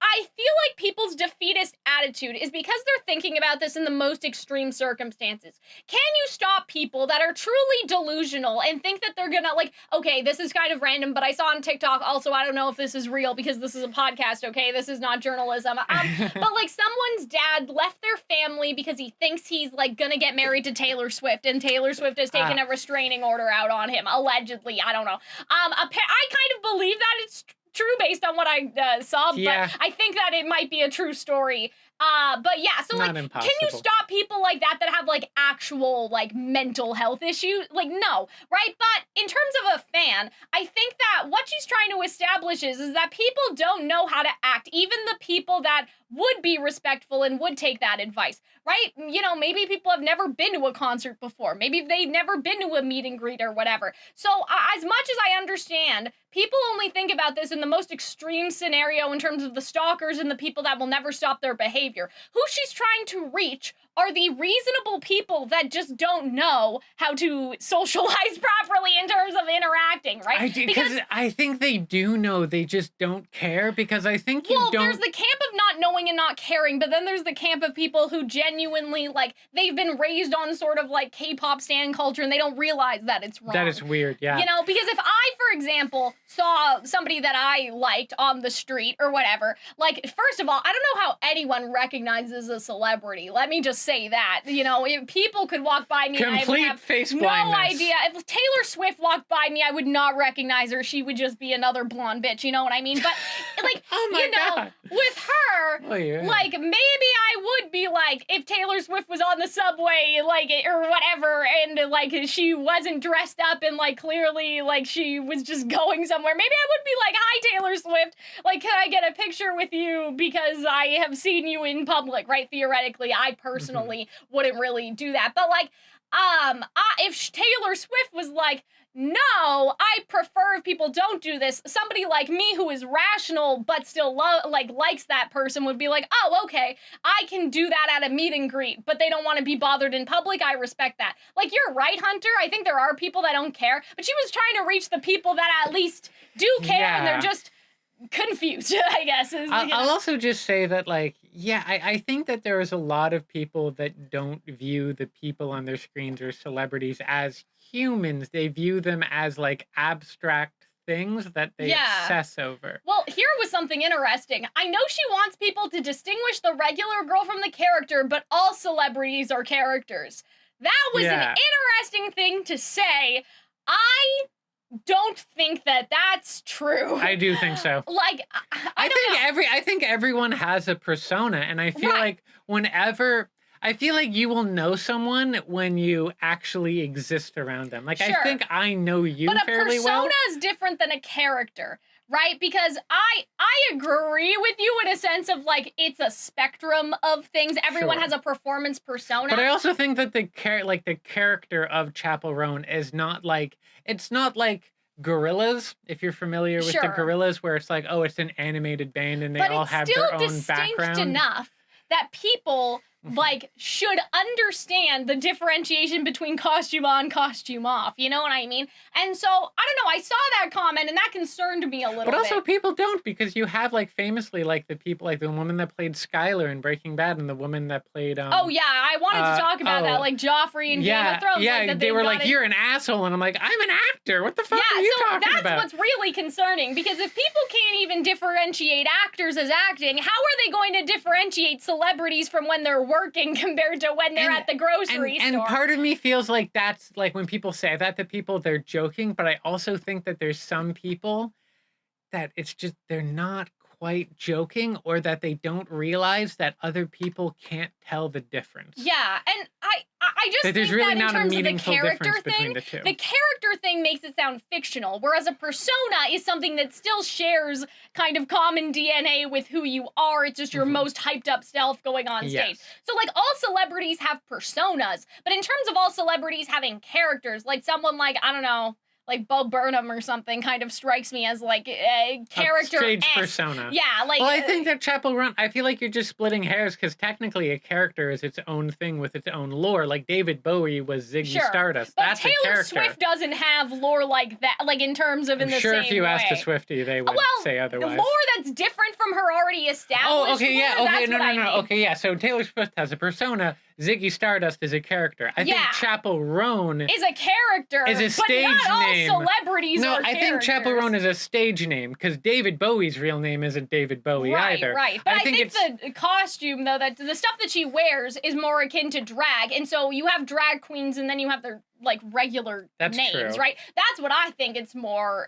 I feel like people's defeatist attitude is because they're thinking about this in the most extreme circumstances. Can you stop people that are truly delusional and think that they're gonna, like, okay, this is kind of random, but I saw on TikTok, also, I don't know if this is real because this is a podcast, okay? This is not journalism. But, like, someone's dad left their family because he thinks he's, like, gonna get married to Taylor Swift, and Taylor Swift has taken a restraining order out on him, allegedly. I don't know. I kind of believe that it's true based on what I saw, but I think that it might be a true story. But yeah, so like, can you stop people like that have like actual like mental health issues? Like, no, right? But in terms of a fan, I think that what she's trying to establish is that people don't know how to act. Even the people that would be respectful and would take that advice, right? You know, maybe people have never been to a concert before. Maybe they've never been to a meet and greet or whatever. So as much as I understand, people only think about this in the most extreme scenario in terms of the stalkers and the people that will never stop their behavior. Who she's trying to reach are the reasonable people that just don't know how to socialize properly in terms of interacting, right? Because I think they do know, they just don't care, because I think there's the camp of not knowing and not caring, but then there's the camp of people who genuinely, like, they've been raised on sort of, like, K-pop stan culture, and they don't realize that it's wrong. That is weird, yeah. You know, because if I, for example, saw somebody that I liked on the street or whatever, like, first of all, I don't know how anyone recognizes a celebrity. Let me just say that. You know, if people could walk by me, and I would have face no idea. If Taylor Swift walked by me, I would not recognize her. She would just be another blonde bitch. You know what I mean? But like, God. With her, like, maybe I would be like, if Taylor Swift was on the subway, like, or whatever, and like she wasn't dressed up and like clearly like she was just going somewhere, maybe I would be like, hi Taylor Swift, like, can I get a picture with you because I have seen you in public, right? Theoretically, I personally wouldn't really do that, but like, if Taylor Swift was like, no, I prefer if people don't do this, somebody like me who is rational but still likes that person would be like, oh, okay, I can do that at a meet and greet, but they don't want to be bothered in public. I respect that. Like, you're right, Hunter. I think there are people that don't care, but she was trying to reach the people that at least do care, and they're just confused, I guess. I'll also just say that, like, I think that there is a lot of people that don't view the people on their screens or celebrities as humans. They view them as, like, abstract things that they obsess over. Well, here was something interesting. I know she wants people to distinguish the regular girl from the character, but all celebrities are characters. That was an interesting thing to say. I don't think that that's true. I do think so. Like, I think everyone has a persona, and I feel like I feel like you will know someone when you actually exist around them. Like, I think I know you fairly well. But a persona is different than a character, right? Because I agree with you in a sense of, like, it's a spectrum of things. Everyone has a performance persona. But I also think that the character of Chappell Roan is not like, it's not like Gorillaz, if you're familiar with the Gorillaz, where it's like, oh, it's an animated band and they all have their own background. But it's still distinct enough that people like should understand the differentiation between costume on, costume off. You know what I mean? And so, I don't know, I saw that comment and that concerned me a little bit. But also people don't, because you have, like, famously, like, the people, like the woman that played Skylar in Breaking Bad and the woman that played oh yeah, I wanted to talk about that, like Joffrey in Game of Thrones. Yeah, like, they were like, you're an asshole, and I'm like, I'm an actor. What the fuck are you talking about? Yeah, so that's what's really concerning, because if people can't even differentiate actors as acting, how are they going to differentiate celebrities from when they're working compared to when they're at the grocery store? And part of me feels like that's, like, when people say that to people, they're joking, but I also think that there's some people that it's just, they're not quite joking, or that they don't realize that other people can't tell the difference. Yeah, and I just think there's really that not in terms a meaningful of the difference character between thing, the two. the character thing makes it sound fictional, whereas a persona is something that still shares kind of common DNA with who you are. It's just your most hyped up self going on stage. So, like, all celebrities have personas, but in terms of all celebrities having characters, like someone like, I don't know, like Bo Burnham or something kind of strikes me as, like, a character. A stage persona. Yeah, like. Well, I think that Chappell Roan, I feel like you're just splitting hairs, because technically a character is its own thing with its own lore. Like, David Bowie was Ziggy Stardust. But that's Taylor a character. Swift doesn't have lore like that, like, in terms of in the same way. I'm sure if you asked a Swiftie, they would say otherwise. Lore that's different from her already established. Oh, okay, lore, yeah, okay, no. Okay, yeah. So Taylor Swift has a persona. Ziggy Stardust is a character. I think Chappell Roan is a character. Is a stage but not name. All celebrities are I think Chappell Roan is a stage name, because David Bowie's real name isn't David Bowie either. Right. But I think the costume, though, that the stuff that she wears is more akin to drag, and so you have drag queens, and then you have their, like, regular names, right? That's what I think it's more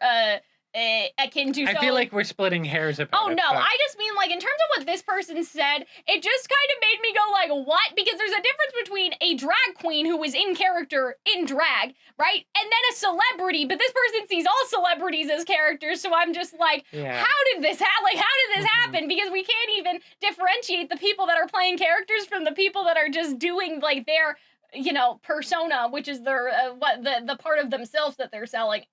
akin to. I feel like we're splitting hairs about it. Oh, no, I just mean, like, in terms of what this person said, it just kind of made me go, like, what? Because there's a difference between a drag queen who is in character in drag, right? And then a celebrity, but this person sees all celebrities as characters, so I'm just like, how did this happen? Because we can't even differentiate the people that are playing characters from the people that are just doing, like, their, you know, persona, which is their, the part of themselves that they're selling.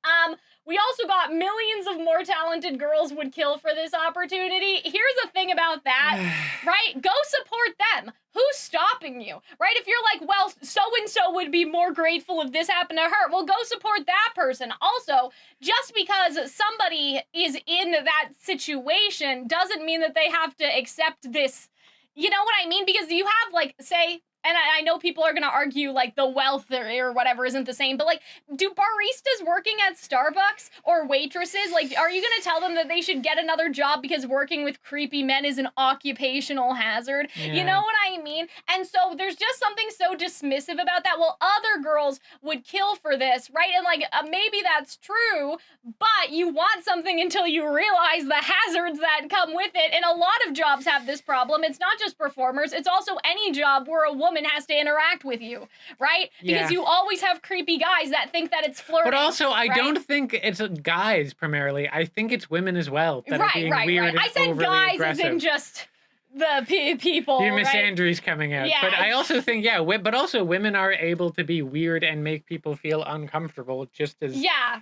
We also got millions of more talented girls would kill for this opportunity. Here's the thing about that, right? Go support them. Who's stopping you, right? If you're like, well, so-and-so would be more grateful if this happened to her, well, go support that person. Also, just because somebody is in that situation doesn't mean that they have to accept this. You know what I mean? Because you have, like, say, and I know people are going to argue, like, the wealth or whatever isn't the same, but, like, do baristas working at Starbucks or waitresses, like, are you going to tell them that they should get another job because working with creepy men is an occupational hazard? Yeah. You know what I mean? And so there's just something so dismissive about that. Well, other girls would kill for this, right? And, like, maybe that's true, but you want something until you realize the hazards that come with it. And a lot of jobs have this problem. It's not just performers. It's also any job where a woman has to interact with you, right? Because you always have creepy guys that think that it's flirting. But also, I don't think it's guys primarily. I think it's women as well that are being weird and I said overly guys aggressive. as in just people. Your Miss right? Andrews coming out. Yeah. But I also think, but also women are able to be weird and make people feel uncomfortable just as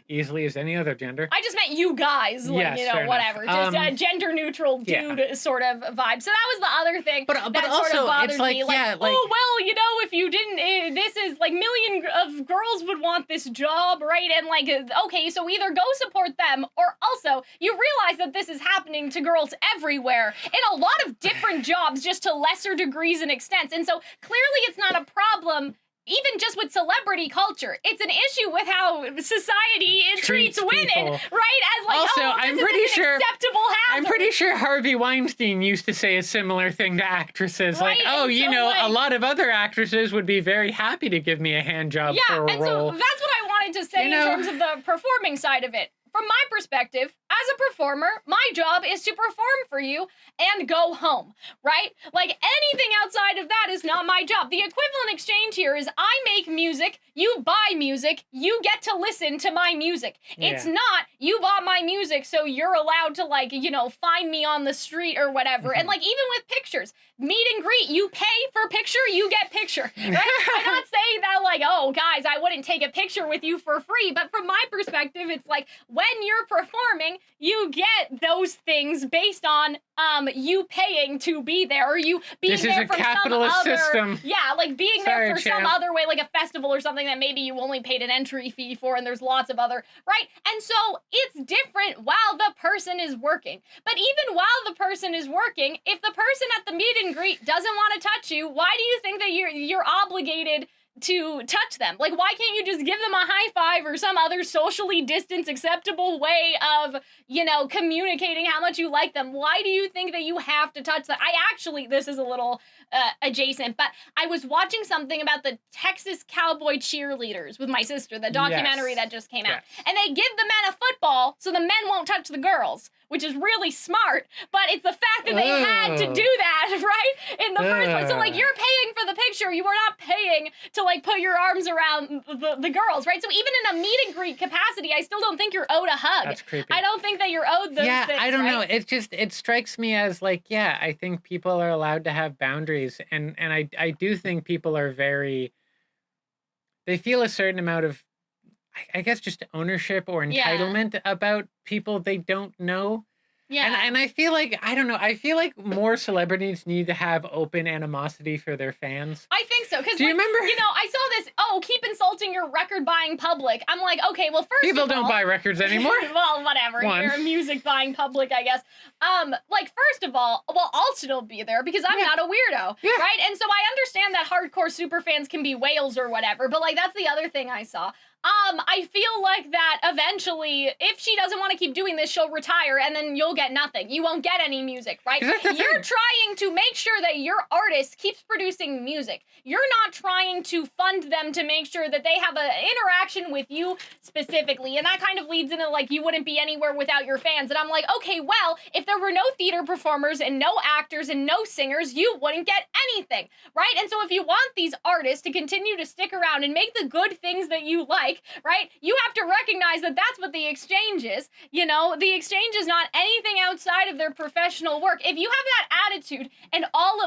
easily as any other gender. I just meant you guys, like, yes, you know, whatever. Just a gender neutral dude sort of vibe. So that was the other thing but that also, sort of bothered it's like, me. Like, oh, well, you know, if you didn't, this is like million of girls would want this job, right? And like, okay, so either go support them or also you realize that this is happening to girls everywhere in a lot of different jobs, just to lesser degrees and extents. And so clearly it's not a problem even just with celebrity culture. It's an issue with how society treats women, people. Right? As like, also, oh, I'm pretty sure acceptable hazard. I'm pretty sure Harvey Weinstein used to say a similar thing to actresses. Right? Like, oh, and you so, know, like, a lot of other actresses would be very happy to give me a hand job for a and role. so that's what I wanted to say in terms of the performing side of it. From my perspective, as a performer, my job is to perform for you and go home, right? Like, anything outside of that is not my job. The equivalent exchange here is I make music, you buy music, you get to listen to my music. It's not, you bought my music, so you're allowed to, like, you know, find me on the street or whatever. And, like, even with pictures, meet and greet, you pay for picture, you get picture, right? I'm not saying that, like, oh, guys, I wouldn't take a picture with you for free, but from my perspective, it's like, when you're performing, you get those things based on you paying to be there, or you being there from some other system. Yeah, like being there for some other way, like a festival or something that maybe you only paid an entry fee for, and there's lots of other, right? And so it's different while the person is working. But even while the person is working, if the person at the meet and greet doesn't want to touch you, why do you think that you're obligated to touch them? Like, why can't you just give them a high five or some other socially distanced acceptable way of, you know, communicating how much you like them? Why do you think that you have to touch them? I actually, this is a little adjacent, but I was watching something about the Texas Cowboy cheerleaders with my sister, the documentary that just came out. And they give the men a football so the men won't touch the girls, which is really smart, but it's the fact that they had to do that, right? In the first place. So, like, you're paying for the picture, you are not paying to, like, put your arms around the girls, right? So even in a meet and greet capacity, I still don't think you're owed a hug. That's creepy. I don't think that you're owed those things, I don't know. right? It strikes me as, like, I think people are allowed to have boundaries, and I do think people are they feel a certain amount of, I guess, just ownership or entitlement about people they don't know. Yeah. And I feel like, I don't know, I feel like more celebrities need to have open animosity for their fans. I think so. Because, do you remember? You know, I saw this, keep insulting your record-buying public. I'm like, okay, well, first people don't buy records anymore. Well, whatever. You're a music-buying public, I guess. Like, first of all, well, I'll still be there because I'm not a weirdo, right? And so I understand that hardcore super fans can be whales or whatever, but, like, that's the other thing I saw. I feel like that eventually, if she doesn't want to keep doing this, she'll retire, and then you'll get nothing. You won't get any music, right? You're trying to make sure that your artist keeps producing music. You're not trying to fund them to make sure that they have an interaction with you specifically, and that kind of leads into, like, you wouldn't be anywhere without your fans. And I'm like, okay, well, if there were no theater performers and no actors and no singers, you wouldn't get anything, right? And so if you want these artists to continue to stick around and make the good things that you like, right, you have to recognize that that's what the exchange is. You know, the exchange is not anything outside of their professional work. If you have that attitude and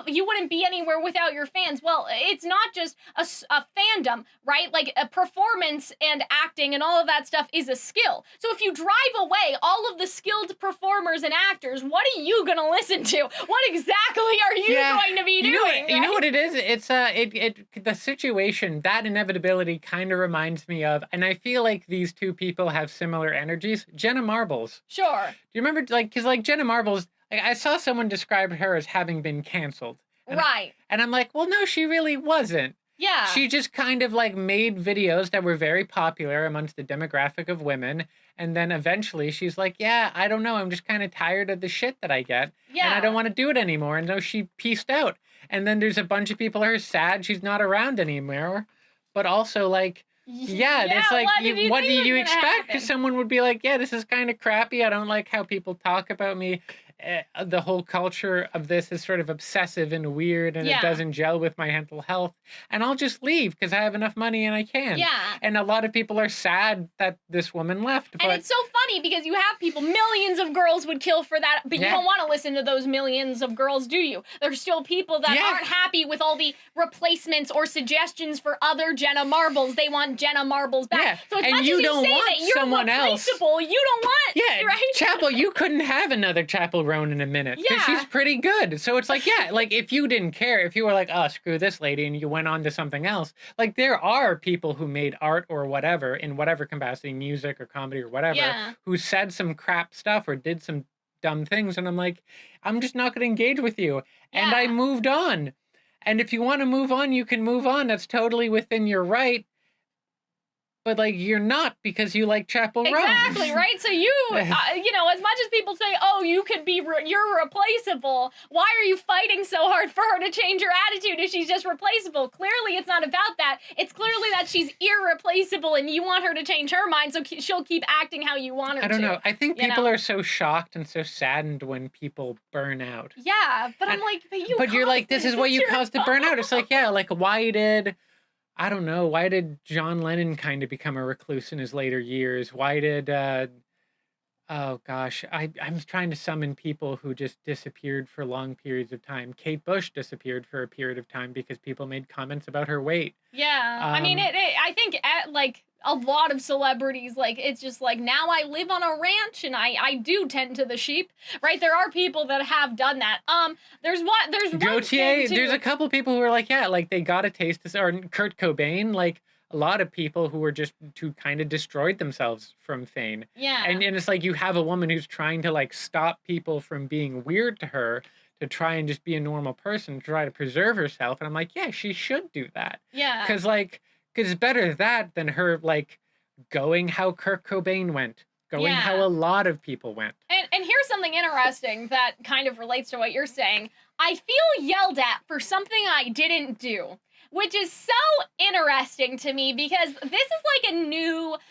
you wouldn't be anywhere without your fans, well, it's not just a fandom, right? Like, a performance and acting and all of that stuff is a skill. So if you drive away all of the skilled performers and actors, what are you going to listen to? What exactly are you going to be doing? You know what it is? It's the situation, that inevitability kind of reminds me of, and I feel like these two people have similar energies, Jenna Marbles. Sure. Do you remember, like, because, like, Jenna Marbles, like, I saw someone describe her as having been canceled. Right. And I'm like, well, no, she really wasn't. Yeah. She just kind of, like, made videos that were very popular amongst the demographic of women. And then eventually she's like, yeah, I don't know. I'm just kind of tired of the shit that I get. Yeah. And I don't want to do it anymore. And so she pieced out. And then there's a bunch of people who are sad she's not around anymore. But also, like, it's like, what do you expect? Because someone would be like, yeah, this is kind of crappy. I don't like how people talk about me. The whole culture of this is sort of obsessive and weird, and it doesn't gel with my mental health. And I'll just leave because I have enough money and I can. Yeah. And a lot of people are sad that this woman left. But and it's so funny funny because you have people, millions of girls would kill for that, but you don't want to listen to those millions of girls, do you? There's still people that aren't happy with all the replacements or suggestions for other Jenna Marbles. They want Jenna Marbles back. Yeah. So as and much you as you don't say want that you're someone else. replaceable, you don't want, right? Chappell, you couldn't have another Chappell Roan in a minute because she's pretty good. So it's like, like if you didn't care, if you were like, oh, screw this lady, and you went on to something else, like there are people who made art or whatever in whatever capacity, music or comedy or whatever, who said some crap stuff or did some dumb things, and I'm like, I'm just not going to engage with you. And I moved on. And if you want to move on, you can move on. That's totally within your right. But, like, you're not because you like Chappell Roan. Exactly, right? So you, as much as people say, oh, you could be, you're replaceable, why are you fighting so hard for her to change her attitude if she's just replaceable? Clearly, it's not about that. It's clearly that she's irreplaceable and you want her to change her mind so she'll keep acting how you want her to. I don't know. I think people are so shocked and so saddened when people burn out. Yeah, but I'm like, but you're like, this is what you caused the burnout. It's like, why did John Lennon kind of become a recluse in his later years? Why did, I'm trying to summon people who just disappeared for long periods of time. Kate Bush disappeared for a period of time because people made comments about her weight. Yeah, I mean, I think, a lot of celebrities, like, it's just like, now I live on a ranch and I do tend to the sheep, right? There are people that have done that. There's Courtier, there's a couple people who are like, they got a taste of, or Kurt Cobain, like, a lot of people who were just, who kind of destroyed themselves from fame. Yeah. And it's like, you have a woman who's trying to, like, stop people from being weird to her, to try and just be a normal person, to try to preserve herself. And I'm like, yeah, she should do that. Yeah. Because it's better that than her, like, going how Kurt Cobain went, going how a lot of people went. And here's something interesting that kind of relates to what you're saying. I feel yelled at for something I didn't do, which is so interesting to me because this is like a new, I'm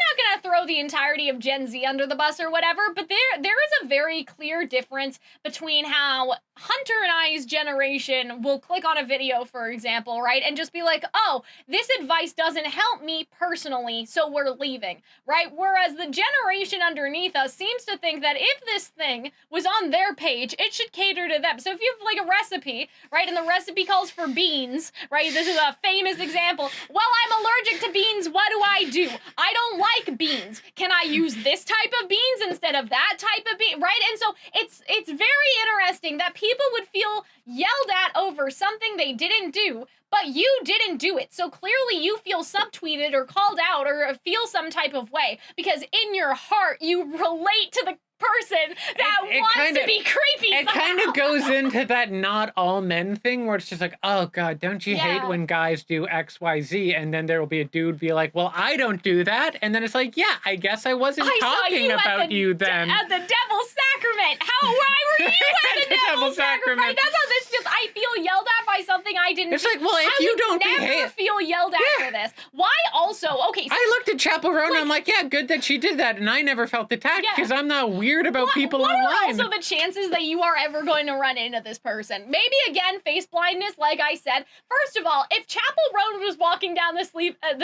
not going to throw the entirety of Gen Z under the bus or whatever, but there is a very clear difference between how Hunter and I's generation will click on a video, for example, right, and just be like, oh, this advice doesn't help me personally, so we're leaving, right? Whereas the generation underneath us seems to think that if this thing was on their page, it should cater to them. So if you have like a recipe, right, and the recipe calls for beans, right, this is a famous example. Well, I'm allergic to beans. What do? I don't like beans. Can I use this type of beans instead of that type of bean? Right? And so it's very interesting that people would feel yelled at over something they didn't do, but you didn't do it. So clearly you feel subtweeted or called out or feel some type of way because in your heart you relate to the person that wants to be creepy It somehow. kind of goes into that not all men thing where it's just like, oh God, don't you hate when guys do XYZ? And then there will be a dude be like, well, I don't do that. And then it's like, yeah, I guess I wasn't talking about you then. At the Devil's Sacrament. Why were you at the Devil's Sacrament? That's how this just, I feel yelled at by something I didn't do. It's like, well, if you don't behave. I never feel yelled at for this. Why also, okay. So, I looked at Chappell Roan and I'm like, yeah, good that she did that. And I never felt attacked because I'm not weird about people online. What are also the chances that you are ever going to run into this person? Maybe, again, face blindness, like I said. First of all, if Chappell Roan was walking down the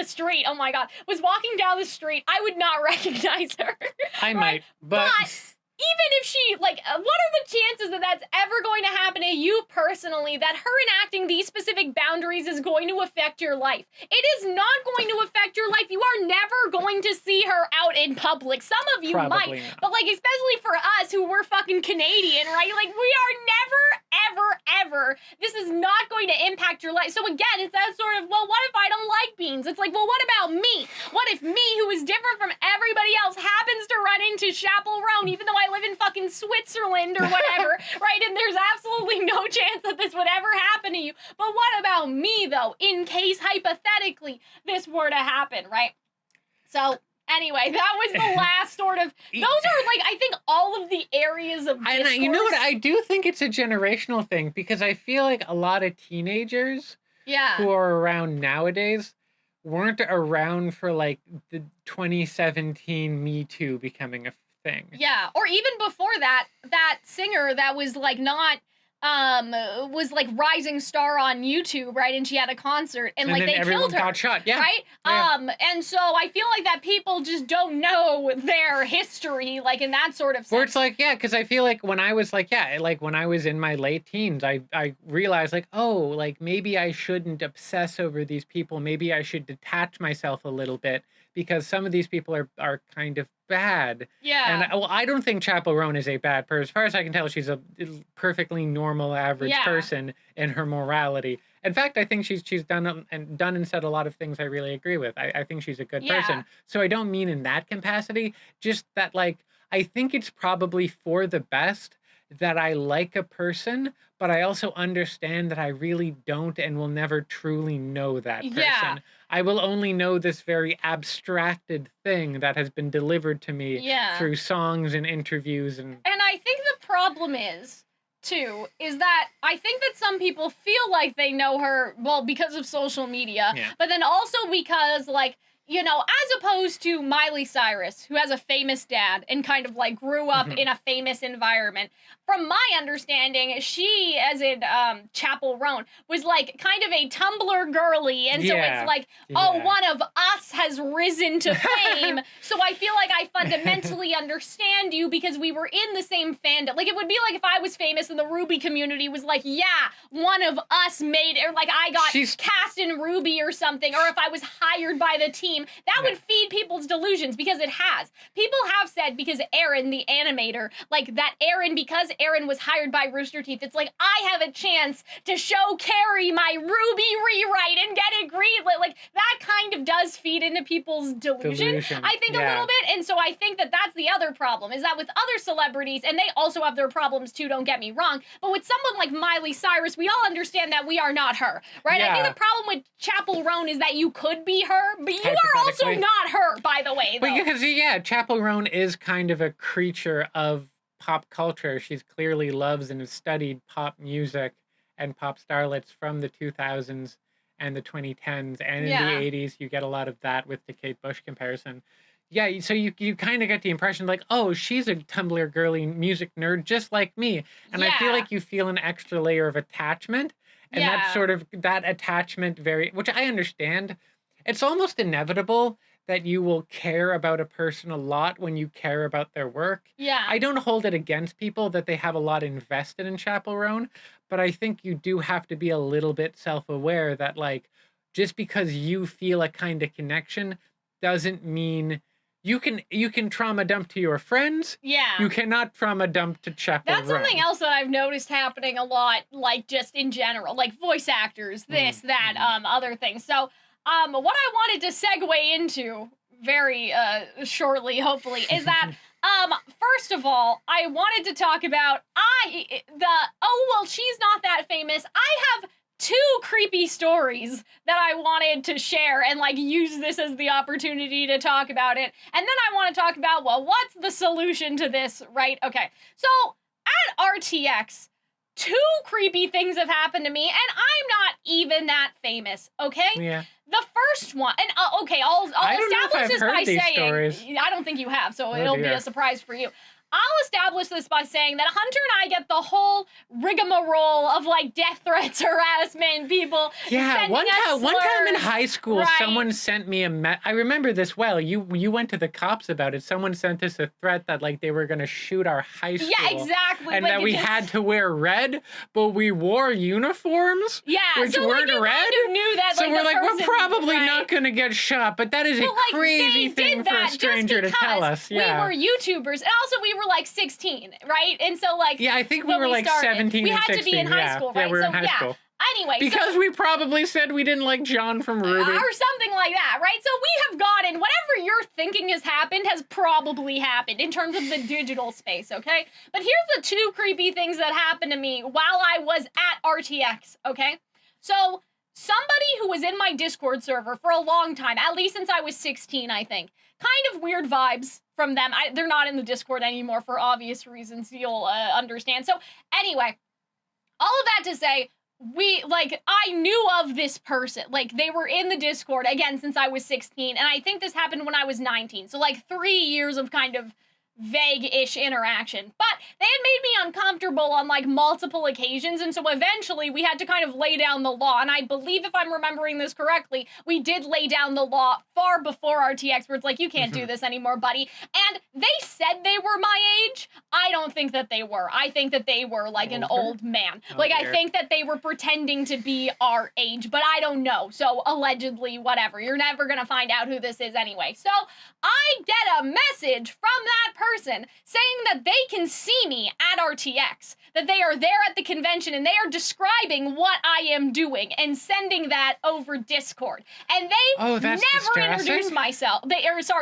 street, oh my God, was walking down the street, I would not recognize her. I might, but even if she, what are the chances that that's ever going to happen to you personally, that her enacting these specific boundaries is going to affect your life? It is not going to affect your life. You are never going to see her out in public. Some of you Probably might, not. but especially for us who were fucking Canadian, right? We are never, ever, this is not going to impact your life. So again, it's that sort of, well, what if I don't like beans? It's like, well, what about me? What if me, who is different from everybody else, happens to run into Chappell Roan, even though I live in fucking Switzerland or whatever, right? And there's absolutely no chance that this would ever happen to you. But what about me, though, in case, hypothetically, this were to happen, right? So, anyway, that was the last sort of, those are, I think all of the areas of discourse. And you know what? I do think it's a generational thing because I feel like a lot of teenagers who are around nowadays weren't around for, the 2017 Me Too becoming a thing. Yeah, or even before that, that singer that was, not was like rising star on YouTube, right? And she had a concert, and like they killed her, got shot, yeah, right? Yeah. And so I feel like that people just don't know their history, like in that sort of sense. Where it's like, yeah, because I feel like when I was like, yeah, like when I was in my late teens, I realized like, oh, like maybe I shouldn't obsess over these people. Maybe I should detach myself a little bit because some of these people are kind of bad. Yeah. And well, I don't think Chappell Roan is a bad person. As far as I can tell, she's a perfectly normal, average person in her morality. In fact, I think she's done and said a lot of things I really agree with. I think she's a good person. So I don't mean in that capacity, just that like I think it's probably for the best that I like a person, but I also understand that I really don't and will never truly know that person. Yeah. I will only know this very abstracted thing that has been delivered to me through songs and interviews. And I think the problem is, too, is that I think that some people feel like they know her, well, because of social media, but then also because, like, you know, as opposed to Miley Cyrus, who has a famous dad and kind of like grew up in a famous environment. From my understanding, she, as in Chappell Roan, was like kind of a Tumblr girly. And so it's like, oh, one of us has risen to fame. So I feel like I fundamentally understand you because we were in the same fandom. Like, it would be like if I was famous and the Ruby community was like, yeah, one of us made, or like I got cast in Ruby or something, or if I was hired by the team. That would feed people's delusions because it has. People have said because Aaron, the animator, like that Aaron, because Aaron was hired by Rooster Teeth, it's like, I have a chance to show Carrie my Ruby rewrite and get it greenlit. Like, that kind of does feed into people's delusion. I think a little bit. And so I think that that's the other problem, is that with other celebrities, and they also have their problems too, don't get me wrong, but with someone like Miley Cyrus, we all understand that we are not her, right? I think the problem with Chappell Roan is that you could be her, but you are also not her, by the way, though. But because, Chappell Roan is kind of a creature of pop culture. She's clearly loves and has studied pop music and pop starlets from the 2000s and the 2010s. And in the 80s, you get a lot of that with the Kate Bush comparison. Yeah, so you kind of get the impression like, oh, she's a Tumblr girly music nerd just like me. And I feel like you feel an extra layer of attachment. And that's sort of, that attachment which I understand. It's almost inevitable that you will care about a person a lot when you care about their work. Yeah. I don't hold it against people that they have a lot invested in Chappell Roan, but I think you do have to be a little bit self-aware that, like, just because you feel a kind of connection doesn't mean you can trauma dump to your friends. Yeah. You cannot trauma dump to Chappell Roan. That's something else that I've noticed happening a lot, like, just in general, like voice actors, this, that, other things. So, what I wanted to segue into very shortly, hopefully, is that first of all, I wanted to talk about she's not that famous. I have 2 creepy stories that I wanted to share and like use this as the opportunity to talk about it. And then I want to talk about, well, what's the solution to this, right? Okay. So at RTX, 2 creepy things have happened to me, and I'm not even that famous, okay? Yeah. The first one, and I'll establish this by saying, stories. I don't think you have, so it'll be a surprise for you. I'll establish this by saying that Hunter and I get the whole rigmarole of like death threats, harassment, people. Yeah, one time in high school, someone sent me I remember this well. You went to the cops about it. Someone sent us a threat that like they were gonna shoot our high school. Yeah, exactly. And that we had to wear red, but we wore uniforms. Yeah, which so weren't like, you red. kind of knew that. So we're like, we're probably not gonna get shot, but that is a crazy thing for a stranger to tell us. Yeah, we were YouTubers, and also we were like 16, right? And so like, yeah, I think we were like 17 we and 16. We had to be in high school, right? Yeah, we were in high school. Anyway, because we probably said we didn't like John from Ruby. Or something like that, right? So we have gotten, whatever you're thinking has happened has probably happened in terms of the digital space, okay? But here's the 2 creepy things that happened to me while I was at RTX, okay? So somebody who was in my Discord server for a long time, at least since I was 16, I think, kind of weird vibes from them. They're not in the Discord anymore for obvious reasons you'll understand. So anyway, all of that to say, I knew of this person. Like, they were in the Discord, again, since I was 16, and I think this happened when I was 19. So, like, 3 years of kind of vague-ish interaction. But they had made me uncomfortable on, like, multiple occasions, and so eventually we had to kind of lay down the law. And I believe, if I'm remembering this correctly, we did lay down the law far before RTX, where it's like, you can't do this anymore, buddy. And they said they were my age. I don't think that they were. I think that they were, like, an old man. Like, I think that they were pretending to be our age, but I don't know. So, allegedly, whatever. You're never gonna find out who this is anyway. So, I get a message from that person saying that they can see me at RTX, that they are there at the convention and they are describing what I am doing and sending that over Discord. And they never introduced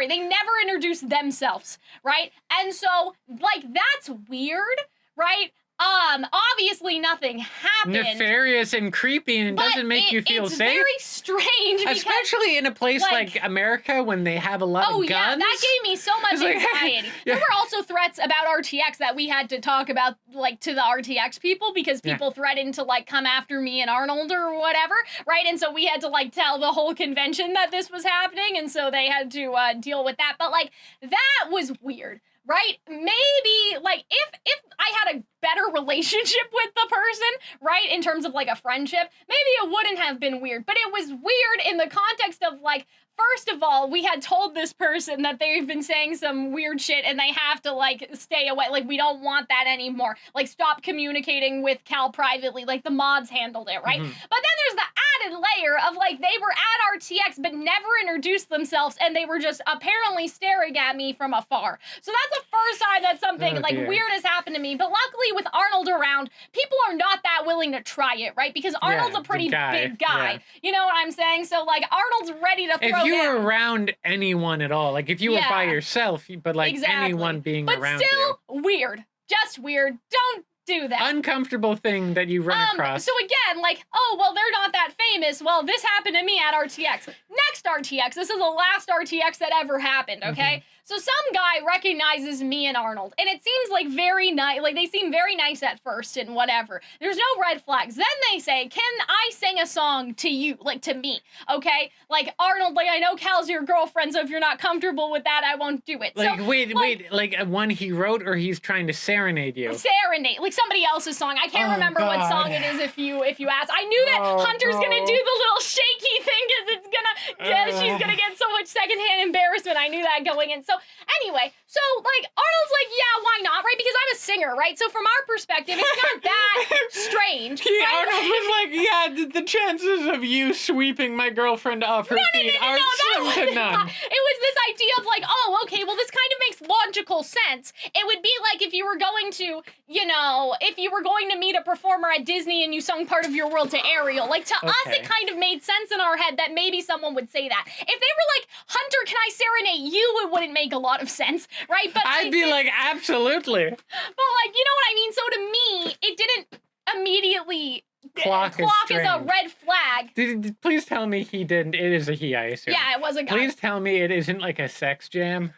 they never introduced themselves, right? And so, like, that's weird, right? Obviously nothing happened. Nefarious and creepy, and doesn't make you feel safe. It's very strange. Especially in a place like America when they have a lot of guns. Oh yeah, that gave me so much anxiety. There were also threats about RTX that we had to talk about, like, to the RTX people, because people threatened to, like, come after me and Arnold or whatever, right? And so we had to, like, tell the whole convention that this was happening, and so they had to deal with that. But, like, that was weird. Right? Maybe, like, if I had a better relationship with the person, right, in terms of, like, a friendship, maybe it wouldn't have been weird. But it was weird in the context of, like, first of all, we had told this person that they've been saying some weird shit and they have to, like, stay away. Like, we don't want that anymore. Like, stop communicating with Cal privately. Like, the mods handled it, right? But then there's the added layer of, like, they were at RTX but never introduced themselves, and they were just apparently staring at me from afar. So that's the first time that something, weird has happened to me. But luckily, with Arnold around, people are not that willing to try it, right? Because Arnold's a pretty big guy. Yeah. You know what I'm saying? So, like, Arnold's ready to throw If you were around anyone at all, like, if you were by yourself, but, like, anyone being around you. But still, weird. Just weird. Don't do that. Uncomfortable thing that you run across. So again, like, oh, well, they're not that famous. Well, this happened to me at RTX. Next RTX, this is the last RTX that ever happened, okay? So some guy recognizes me and Arnold, and it seems like very nice, like they seem very nice at first and whatever. There's no red flags. Then they say, can I sing a song to you, like to me, okay? Like, Arnold, like, I know Cal's your girlfriend, so if you're not comfortable with that, I won't do it. Like, so, wait, like one he wrote, or he's trying to serenade you? Serenade, like somebody else's song. I can't remember what song it is if you ask. I knew that Hunter's gonna do the little shaky thing because it's gonna, she's gonna get so much secondhand embarrassment. I knew that going in. So anyway, so like Arnold's like, yeah, why not, right? Because I'm a singer, right? So from our perspective, it's not that strange. Right? Arnold was like, yeah, the chances of you sweeping my girlfriend off her feet are slim to none. It was this idea of like, oh, okay, well, this kind of makes logical sense. It would be like if you were going to, you know, if you were going to meet a performer at Disney and you sung part of your world to Ariel. Like, to us, it kind of made sense in our head that maybe someone would say that. If they were like, Hunter, can I serenade you? It wouldn't make a lot of sense, right? But I'd be like, absolutely. But like, you know what I mean? So to me, it didn't immediately clock as a red flag. Please tell me he didn't. It is a he, I assume. Yeah, it was a guy. Please tell me it isn't like a sex jam.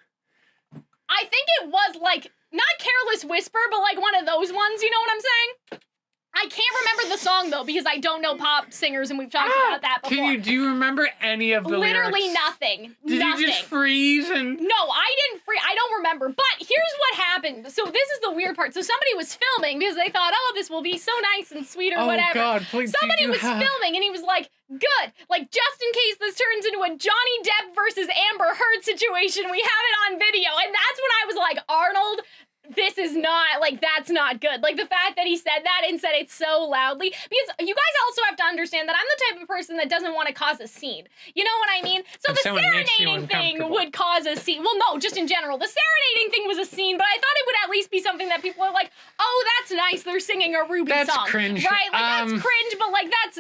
I think it was like, not Careless Whisper, but like one of those ones, you know what I'm saying? I can't remember the song, though, because I don't know pop singers, and we've talked about that before. Do you remember any of the Literally lyrics? nothing. Did you just freeze? No, I didn't freeze. I don't remember. But here's what happened. So this is the weird part. So somebody was filming because they thought, oh, this will be so nice and sweet or whatever. Oh, God, please. Somebody was filming, and he was like, good. Like, just in case this turns into a Johnny Depp versus Amber Heard situation, we have it on video. And that's when I was like, Arnold, this is not, like, that's not good. Like, the fact that he said that and said it so loudly, because you guys also have to understand that I'm the type of person that doesn't want to cause a scene. You know what I mean? So the serenading thing would cause a scene. Well, no, just in general. The serenading thing was a scene, but I thought it would at least be something that people are like, oh, that's nice, they're singing a Ruby song. That's cringe. Right? Like, that's cringe, but, like, that's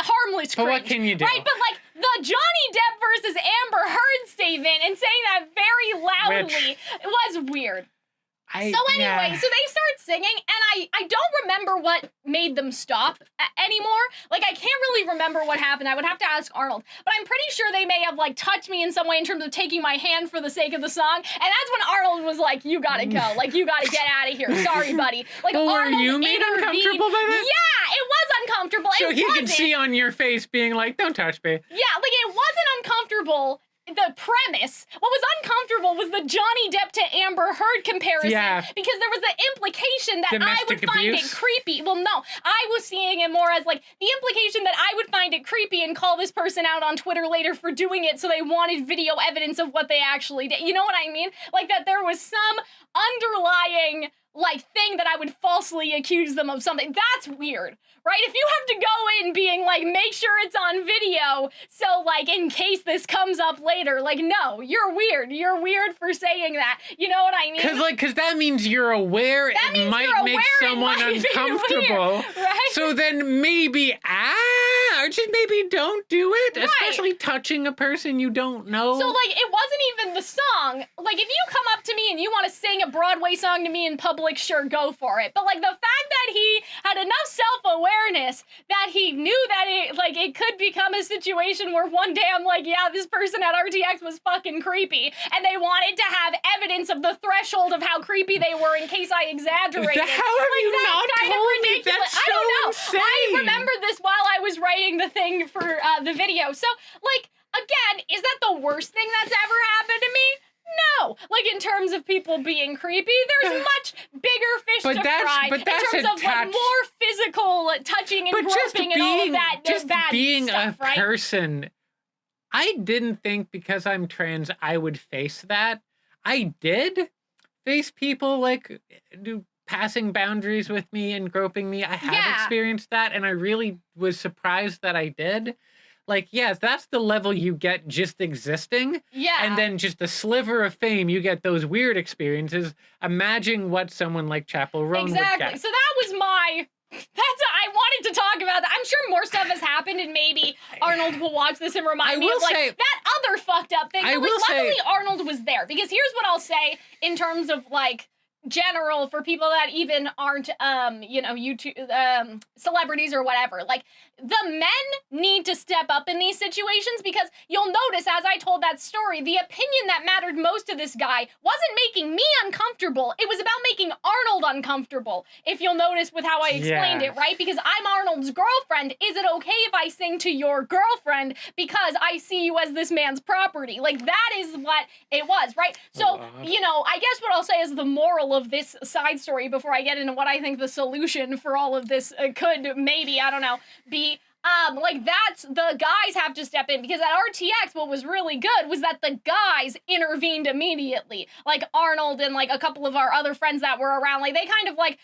harmless cringe. But what can you do? Right? But, like, the Johnny Depp versus Amber Heard statement and saying that very loudly was weird. So anyway, so they start singing, and I don't remember what made them stop anymore. Like, I can't really remember what happened. I would have to ask Arnold. But I'm pretty sure they may have, like, touched me in some way in terms of taking my hand for the sake of the song. And that's when Arnold was like, you gotta go. Like, you gotta get out of here. Sorry, buddy. Like, well, Arnold were you made uncomfortable by that? Yeah, it was uncomfortable. So he could see on your face being like, don't touch me. Yeah, like, it wasn't uncomfortable the premise, what was uncomfortable was the Johnny Depp to Amber Heard comparison. Yeah. Because there was the implication that I would Domestic find abuse? it creepy. Well, no, I was seeing it more as like the implication that I would find it creepy and call this person out on Twitter later for doing it, so they wanted video evidence of what they actually did. You know what I mean? Like that there was some underlying like thing that I would falsely accuse them of something. That's weird, right? If you have to go in being like, make sure it's on video, so like in case this comes up later, like, no, you're weird. You're weird for saying that. You know what I mean? Cause that means you're aware That it means might you're make aware it someone might be uncomfortable. weird, right? So then maybe, or just maybe don't do it, Right. especially touching a person you don't know. So, like, it wasn't even the song. Like, if you come up to me and you want to sing a Broadway song to me in public, sure, go for it. But, like, the fact that he had enough self-awareness that he knew that it could become a situation where one day I'm like, yeah, this person at RTX was fucking creepy. And they wanted to have evidence of the threshold of how creepy they were in case I exaggerated. How have you that's not kind of told me? ridiculous. That's so I don't know. insane. I remember this while I was writing the thing for the video. So, like, again, is that the worst thing that's ever happened to me? No. Like, in terms of people being creepy, there's much bigger fish to fry. But that's in terms of, like, more physical touching and groping and all of that just bad being stuff, a right? person, I didn't think because I'm trans I would face that. I did face people, like, passing boundaries with me and groping me. I have experienced that, and I really was surprised that I did. Like, yes, that's the level you get just existing. Yeah. And then just a sliver of fame, you get those weird experiences. Imagine what someone like Chappell Roan would Exactly. get. So that was I wanted to talk about that. I'm sure more stuff has happened, and maybe Arnold will watch this and remind me of, like, that other fucked up thing. But, like, luckily Arnold was there, because here's what I'll say in terms of, like, general for people that even aren't YouTube celebrities or whatever. Like, the men need to step up in these situations, because you'll notice, as I told that story, the opinion that mattered most to this guy wasn't making me uncomfortable. It was about making Arnold uncomfortable, if you'll notice with how I explained it, right? Because I'm Arnold's girlfriend. Is it okay if I sing to your girlfriend because I see you as this man's property? Like, that is what it was, right? So, you know, I guess what I'll say is the moral of this side story, before I get into what I think the solution for all of this could maybe, I don't know, be, like, that's, the guys have to step in, because at RTX, what was really good was that the guys intervened immediately. Like, Arnold and, like, a couple of our other friends that were around, like, they kind of, like,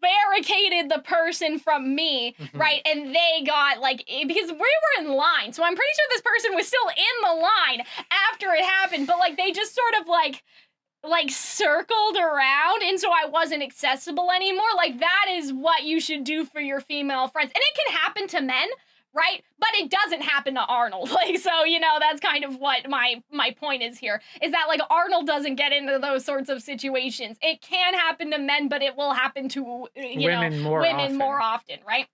barricaded the person from me, right? And they got, like, because we were in line, so I'm pretty sure this person was still in the line after it happened, but, like, they just sort of, like, circled around, and so I wasn't accessible anymore. Like, that is what you should do for your female friends. And it can happen to men, right? But it doesn't happen to Arnold. Like, so, you know, that's kind of what my point is here, is that, like, Arnold doesn't get into those sorts of situations. It can happen to men, but it will happen to, women more often, right?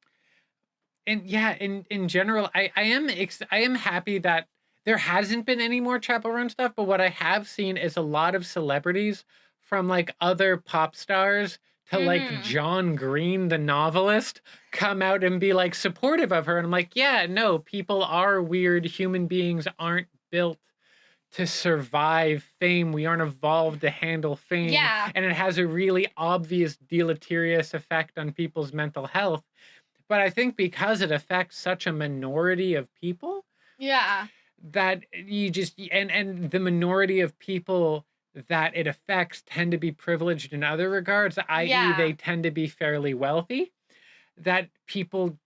And yeah, in general, I am happy that there hasn't been any more Chappell Roan stuff, but what I have seen is a lot of celebrities, from, like, other pop stars to, like, John Green, the novelist, come out and be, like, supportive of her. And I'm like, yeah, no, people are weird. Human beings aren't built to survive fame. We aren't evolved to handle fame. Yeah. And it has a really obvious deleterious effect on people's mental health. But I think because it affects such a minority of people, that you just, and the minority of people that it affects tend to be privileged in other regards, i.e. they tend to be fairly wealthy, that people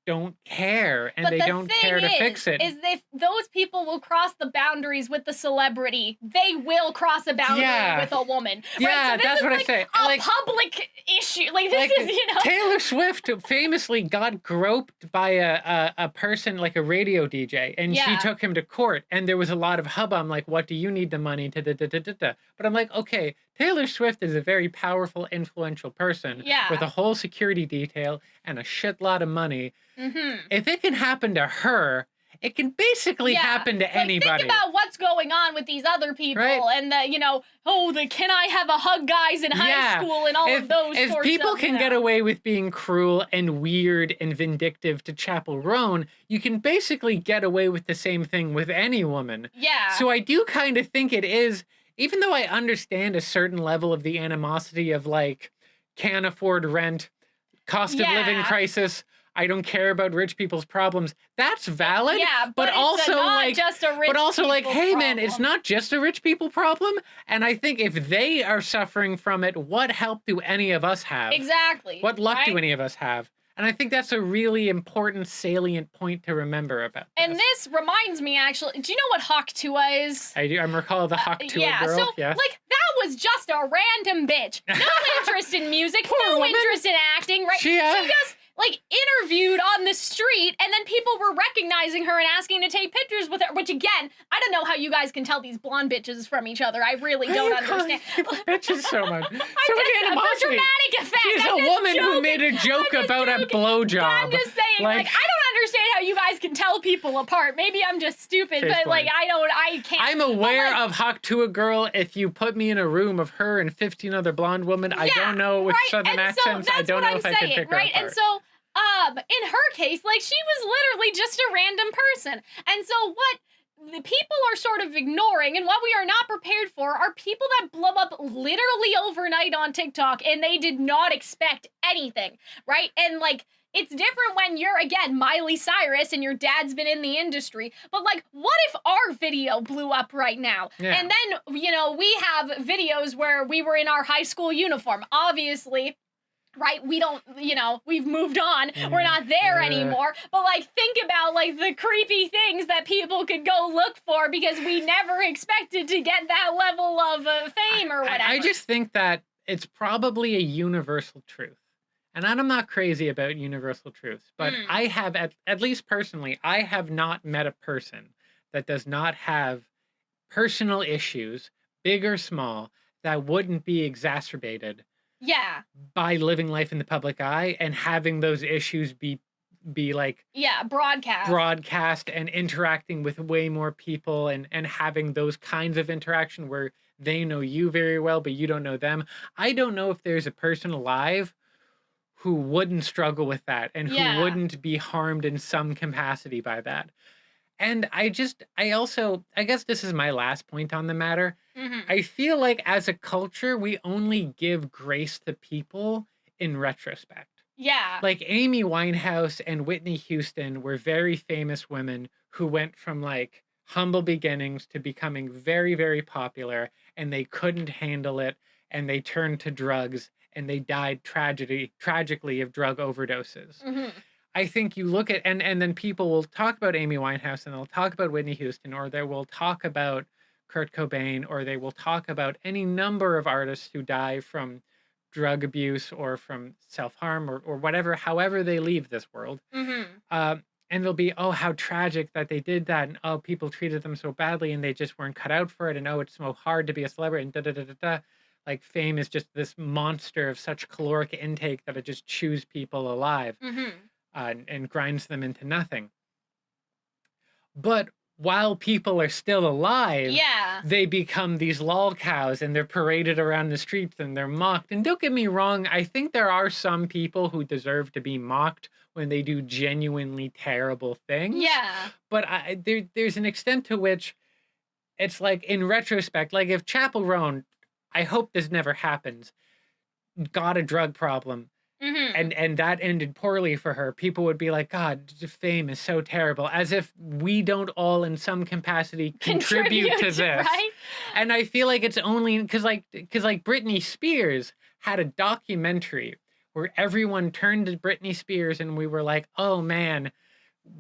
don't care, and they don't care to fix it. Is if those people will cross the boundaries with the celebrity, they will cross a boundary with a woman. Right? Yeah, so that's what like I say. A public issue. Like, this is, you know. Taylor Swift famously got groped by a person, like a radio DJ, and she took him to court, and there was a lot of hubbub, like, what do you need the money to da-da-da-da-da? But I'm like, okay, Taylor Swift is a very powerful, influential person with a whole security detail and a shitload of money. If it can happen to her, it can basically happen to anybody. Think about what's going on with these other people, and the, you know, the can I have a hug guys in high school and all of those sorts of, if people can get away with being cruel and weird and vindictive to Chappell Roan, you can basically get away with the same thing with any woman. Yeah. So I do kind of think it is, even though I understand a certain level of the animosity of, like, can't afford rent, cost of living crisis, I don't care about rich people's problems. That's valid. Yeah, but also like, just a rich but also like, hey problem. Man, it's not just a rich people problem. And I think if they are suffering from it, what help do any of us have? Exactly. What luck do any of us have? And I think that's a really important, salient point to remember about this. And this reminds me, actually, do you know what Hawk Tua is? I do. I recall the Hawk Tua girl. So, like, that was just a random bitch. No interest in music, no interest in acting, right? She just, like, interviewed on the street, and then people were recognizing her and asking to take pictures with her, which, again, I don't know how you guys can tell these blonde bitches from each other. I really don't understand. Bitches so much. So much for dramatic effect. She's a woman who made a joke about a blowjob. I'm just saying, like, I don't understand how you guys can tell people apart. Maybe I'm just stupid, but, like, I can't. I'm aware of Hawk Tua girl. If you put me in a room of her and 15 other blonde women, I don't know with southern accents. I don't know if I could pick her apart. And so, in her case, like, she was literally just a random person. And so what the people are sort of ignoring and what we are not prepared for are people that blow up literally overnight on TikTok and they did not expect anything, right? And, like, it's different when you're, again, Miley Cyrus and your dad's been in the industry. But, like, what if our video blew up right now? Yeah. And then, you know, we have videos where we were in our high school uniform. Obviously, right, we don't, you know, we've moved on. We're not there anymore. But, like, think about, like, the creepy things that people could go look for because we never expected to get that level of fame or whatever. I just think that it's probably a universal truth. And I'm not crazy about universal truths, but I have, at least personally, I have not met a person that does not have personal issues, big or small, that wouldn't be exacerbated by living life in the public eye and having those issues be like broadcast and interacting with way more people and having those kinds of interaction where they know you very well, but you don't know them. I don't know if there's a person alive who wouldn't struggle with that and who wouldn't be harmed in some capacity by that. And I guess this is my last point on the matter. I feel like as a culture, we only give grace to people in retrospect. Yeah. Like Amy Winehouse and Whitney Houston were very famous women who went from, like, humble beginnings to becoming very, very popular, and they couldn't handle it, and they turned to drugs, and they died tragically of drug overdoses. I think you look at, and then people will talk about Amy Winehouse, and they'll talk about Whitney Houston, or they will talk about Kurt Cobain, or they will talk about any number of artists who die from drug abuse or from self-harm or whatever, however they leave this world. And they'll be, oh, how tragic that they did that, and oh, people treated them so badly, and they just weren't cut out for it, and oh, it's so hard to be a celebrity, and da-da-da-da-da. Like, fame is just this monster of such caloric intake that it just chews people alive and grinds them into nothing. But while people are still alive, they become these lol cows and they're paraded around the streets and they're mocked. And don't get me wrong, I think there are some people who deserve to be mocked when they do genuinely terrible things. Yeah. But there's an extent to which it's like, in retrospect, like if Chappell Roan, I hope this never happens, got a drug problem, and that ended poorly for her, people would be like, God, fame is so terrible, as if we don't all in some capacity contribute to this. Right? And I feel like it's only because Britney Spears had a documentary where everyone turned to Britney Spears and we were like, oh man,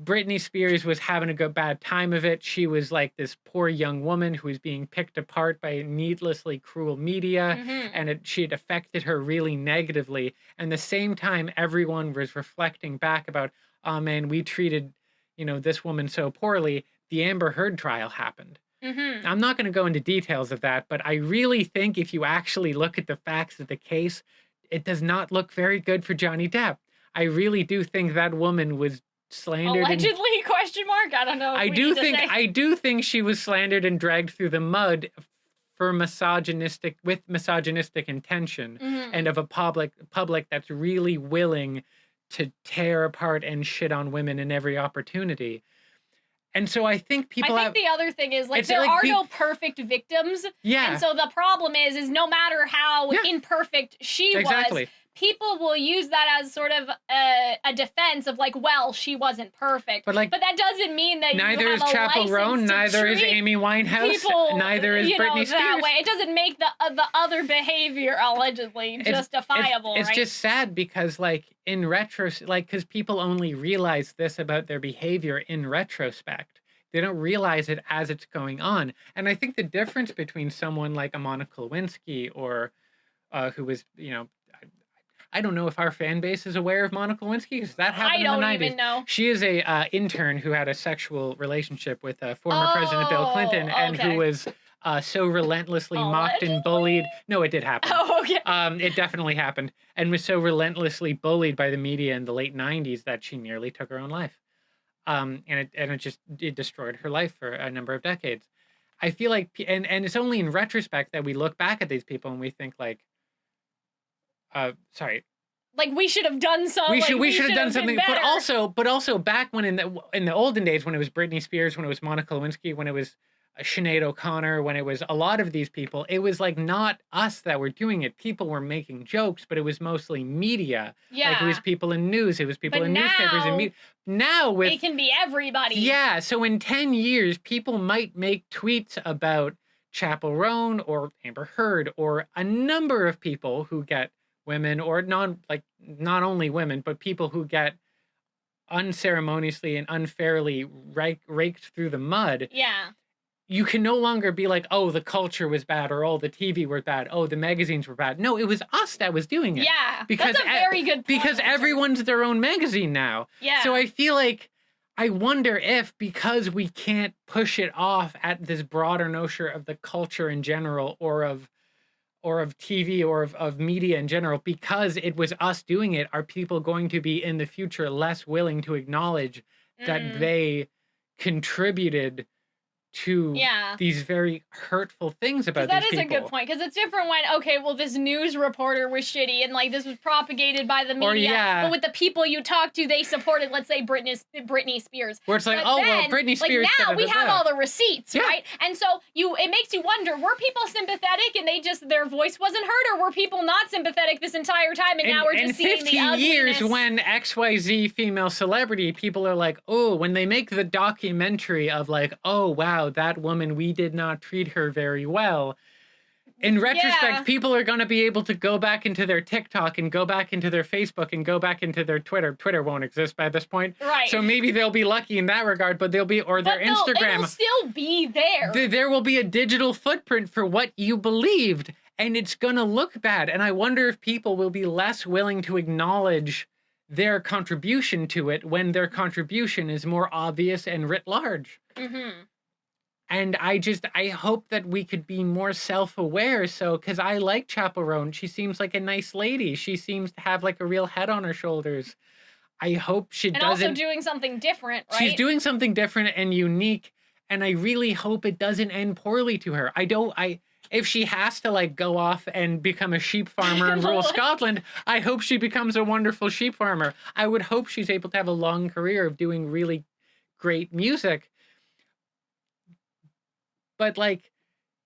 Britney Spears was having a bad time of it. She was like this poor young woman who was being picked apart by needlessly cruel media, and she had affected her really negatively. And the same time, everyone was reflecting back about, oh man, we treated, this woman so poorly. The Amber Heard trial happened. I'm not going to go into details of that, but I really think if you actually look at the facts of the case, it does not look very good for Johnny Depp. I really do think that woman was slandered. Allegedly? Question mark. I don't know. I do think she was slandered and dragged through the mud for misogynistic intention, and of a public that's really willing to tear apart and shit on women in every opportunity. And so I think the other thing is, like, there are no perfect victims. Yeah. And so the problem is no matter how imperfect she was, people will use that as sort of a defense of, like, well, she wasn't perfect. But that doesn't mean that neither you have is Chappell Roan, neither is Amy Winehouse, neither is Britney Spears. That way. It doesn't make the other behavior allegedly justifiable, it's just sad because, like, in because people only realize this about their behavior in retrospect. They don't realize it as it's going on. And I think the difference between someone like a Monica Lewinsky or who was, I don't know if our fan base is aware of Monica Lewinsky, because that happened in the 90s. I don't even know. She is a intern who had a sexual relationship with former President Bill Clinton, and who was so relentlessly mocked and bullied. No, it did happen. Oh, okay. It definitely happened, and was so relentlessly bullied by the media in the late 90s that she nearly took her own life. And it destroyed her life for a number of decades. I feel like, and it's only in retrospect that we look back at these people and we think, like, like, we should have done something. We should have done something. But also back when in the olden days, when it was Britney Spears, when it was Monica Lewinsky, when it was Sinead O'Connor, when it was a lot of these people, it was like not us that were doing it. People were making jokes, but it was mostly media. Yeah. Like, it was people in news, it was people in newspapers and media. Now it can be everybody. Yeah. So in 10 years, people might make tweets about Chappell Roan or Amber Heard or a number of people who get women, or not only women, but people who get unceremoniously and unfairly raked through the mud. Yeah. You can no longer be like, oh, the culture was bad, or oh, the TV were bad, oh, the magazines were bad. No, it was us that was doing it. Yeah, that's a very good point. Because everyone's their own magazine now. Yeah. So I feel like, I wonder if, because we can't push it off at this broader notion of the culture in general, or of TV, or of media in general, because it was us doing it, are people going to be in the future less willing to acknowledge that they contributed to these very hurtful things about these people? That is a good point, because it's different when, okay, well, this news reporter was shitty and, like, this was propagated by the media, but with the people you talk to, they supported, let's say, Britney Spears. Where it's like, well, Britney Spears. Like, now we have all the receipts, right? And so it makes you wonder, were people sympathetic and their voice wasn't heard, or were people not sympathetic this entire time, and now we're just seeing the ugliness? In 15 years, when XYZ female celebrity, people are like, oh, when they make the documentary of, like, oh, wow, that woman, we did not treat her very well. In retrospect, people are going to be able to go back into their TikTok and go back into their Facebook and go back into their Twitter. Twitter won't exist by this point. Right. So maybe they'll be lucky in that regard, but their Instagram. It'll still be there. There will be a digital footprint for what you believed, and it's going to look bad. And I wonder if people will be less willing to acknowledge their contribution to it when their contribution is more obvious and writ large. Mm-hmm. And I hope that we could be more self-aware. So, because I like Chappell Roan. She seems like a nice lady. She seems to have, like, a real head on her shoulders. I hope she doesn't. And also doing something different, right? She's doing something different and unique. And I really hope it doesn't end poorly to her. If she has to, like, go off and become a sheep farmer in rural Scotland, I hope she becomes a wonderful sheep farmer. I would hope she's able to have a long career of doing really great music. But, like,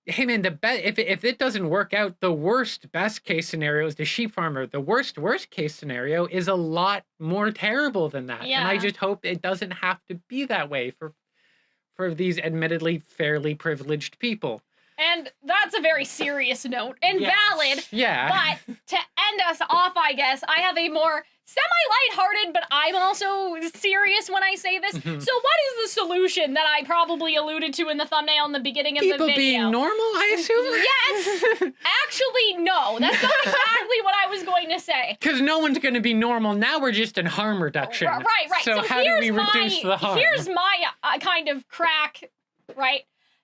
hey, man, if it doesn't work out, the best case scenario is the sheep farmer. The worst case scenario is a lot more terrible than that. Yeah. And I just hope it doesn't have to be that way for these admittedly fairly privileged people. And that's a very serious note and valid. Yeah. But to end us off, I guess, I have a more semi-lighthearted, but I'm also serious when I say this. Mm-hmm. So what is the solution that I probably alluded to in the thumbnail in the beginning of the video? People being normal, I assume? Yes. Actually, no. That's not exactly what I was going to say. Because no one's going to be normal. Now we're just in harm reduction. Right. So how do we reduce the harm? Here's my kind of crack, right?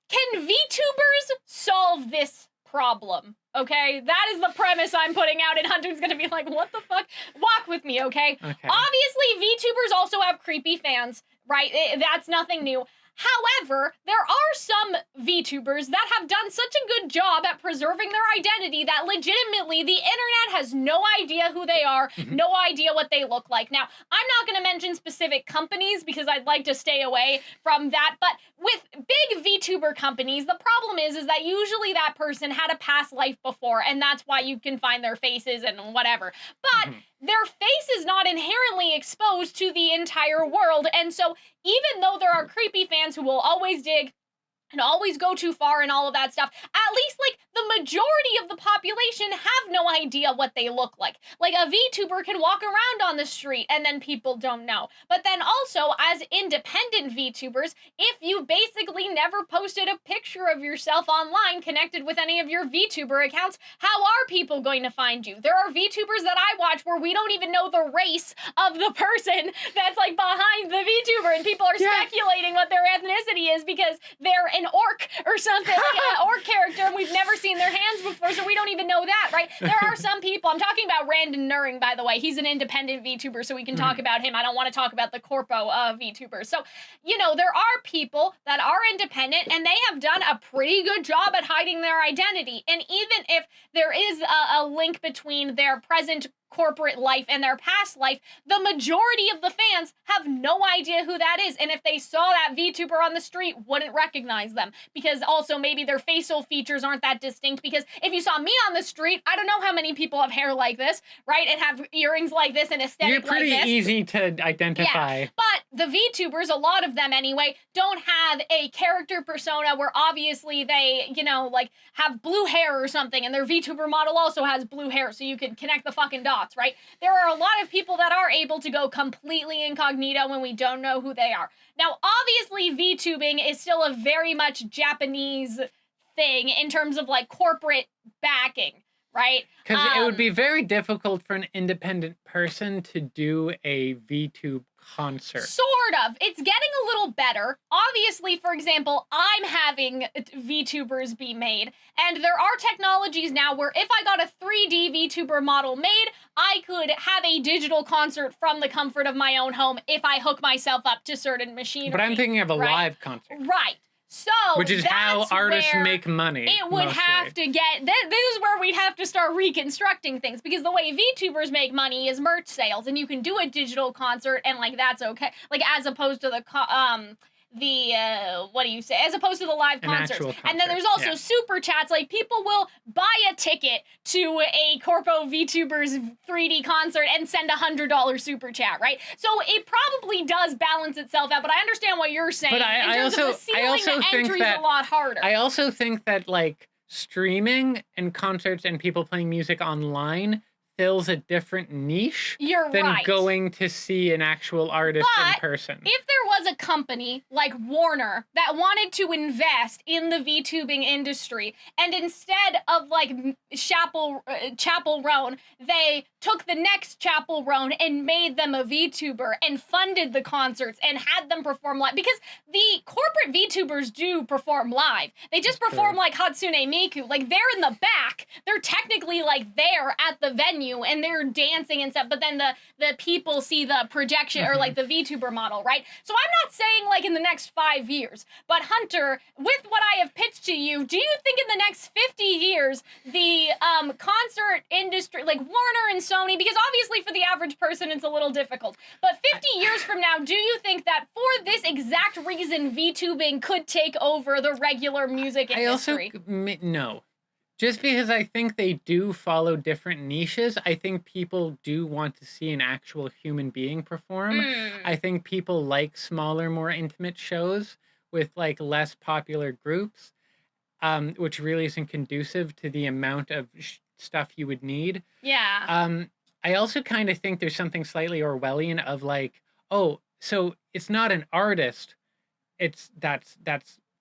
Can VTubers solve this problem? Okay, that is the premise I'm putting out, and Hunter's gonna be like, what the fuck? Walk with me, okay? Obviously, VTubers also have creepy fans, right? That's nothing new. However, there are some VTubers that have done such a good job at preserving their identity that legitimately the internet has no idea who they are, no idea what they look like. Now, I'm not going to mention specific companies because I'd like to stay away from that, but with big VTuber companies, the problem is that usually that person had a past life before, and that's why you can find their faces and whatever. But their face is not inherently exposed to the entire world, and so even though there are creepy fans who will always dig and always go too far and all of that stuff, at least, like, the majority of the population have no idea what they look like. Like, a VTuber can walk around on the street and then people don't know. But then also, as independent VTubers, if you basically never posted a picture of yourself online connected with any of your VTuber accounts, how are people going to find you? There are VTubers that I watch where we don't even know the race of the person that's, like, behind the VTuber, and people are speculating what their ethnicity is because they're an orc or something, like an orc character, and we've never seen their hands before, so we don't even know that, right? There are some people, I'm talking about Randon Nuring, by the way. He's an independent VTuber, so we can talk about him. I don't want to talk about the corpo VTubers. So, you know, there are people that are independent, and they have done a pretty good job at hiding their identity. And even if there is a link between their present corporate life and their past life, the majority of the fans have no idea who that is, and if they saw that VTuber on the street, wouldn't recognize them, because also maybe their facial features aren't that distinct, because if you saw me on the street, I don't know how many people have hair like this, right, and have earrings like this and aesthetic like this. You're pretty easy to identify. Yeah, but the VTubers, a lot of them anyway, don't have a character persona where obviously they, you know, like, have blue hair or something, and their VTuber model also has blue hair, so you can connect the fucking dots. Right? There are a lot of people that are able to go completely incognito when we don't know who they are. Now, obviously, VTubing is still a very much Japanese thing in terms of, like, corporate backing, right? Because it would be very difficult for an independent person to do a VTube concert. Sort of. It's getting a little better. Obviously, for example, I'm having VTubers be made, and there are technologies now where if I got a 3D VTuber model made, I could have a digital concert from the comfort of my own home if I hook myself up to certain machinery. But I'm thinking of a live concert. Right. So which is how artists make money. It would have to get, this is where we'd have to start reconstructing things, because the way VTubers make money is merch sales, and you can do a digital concert and, like, that's okay. Like, as opposed to what do you say? As opposed to the live concerts. And then there's also super chats. Like, people will buy a ticket to a Corpo VTubers 3D concert and send $100 super chat, right? So it probably does balance itself out, but I understand what you're saying. But I also think that a lot harder. I also think that, like, streaming and concerts and people playing music online fills a different niche than going to see an actual artist in person. If there was a company like Warner that wanted to invest in the VTubing industry, and instead of, like, Chappell Roan, they took the next Chappell Roan and made them a VTuber and funded the concerts and had them perform live, because the corporate VTubers do perform live. They just perform like Hatsune Miku. Like, they're in the back. They're technically, like, there at the venue and they're dancing and stuff, but then the people see the projection or, like, the VTuber model, right? So I'm not saying, like, in the next 5 years, but Hunter, with what I have pitched to you, do you think in the next 50 years the concert industry, like Warner and Sony, because obviously for the average person it's a little difficult, but 50 years from now, do you think that for this exact reason VTubing could take over the regular music industry? No. Just because I think they do follow different niches, I think people do want to see an actual human being perform. I think people like smaller, more intimate shows with, like, less popular groups, which really isn't conducive to the amount of stuff you would need. Yeah. I also kind of think there's something slightly Orwellian of, like, oh, so it's not an artist, that's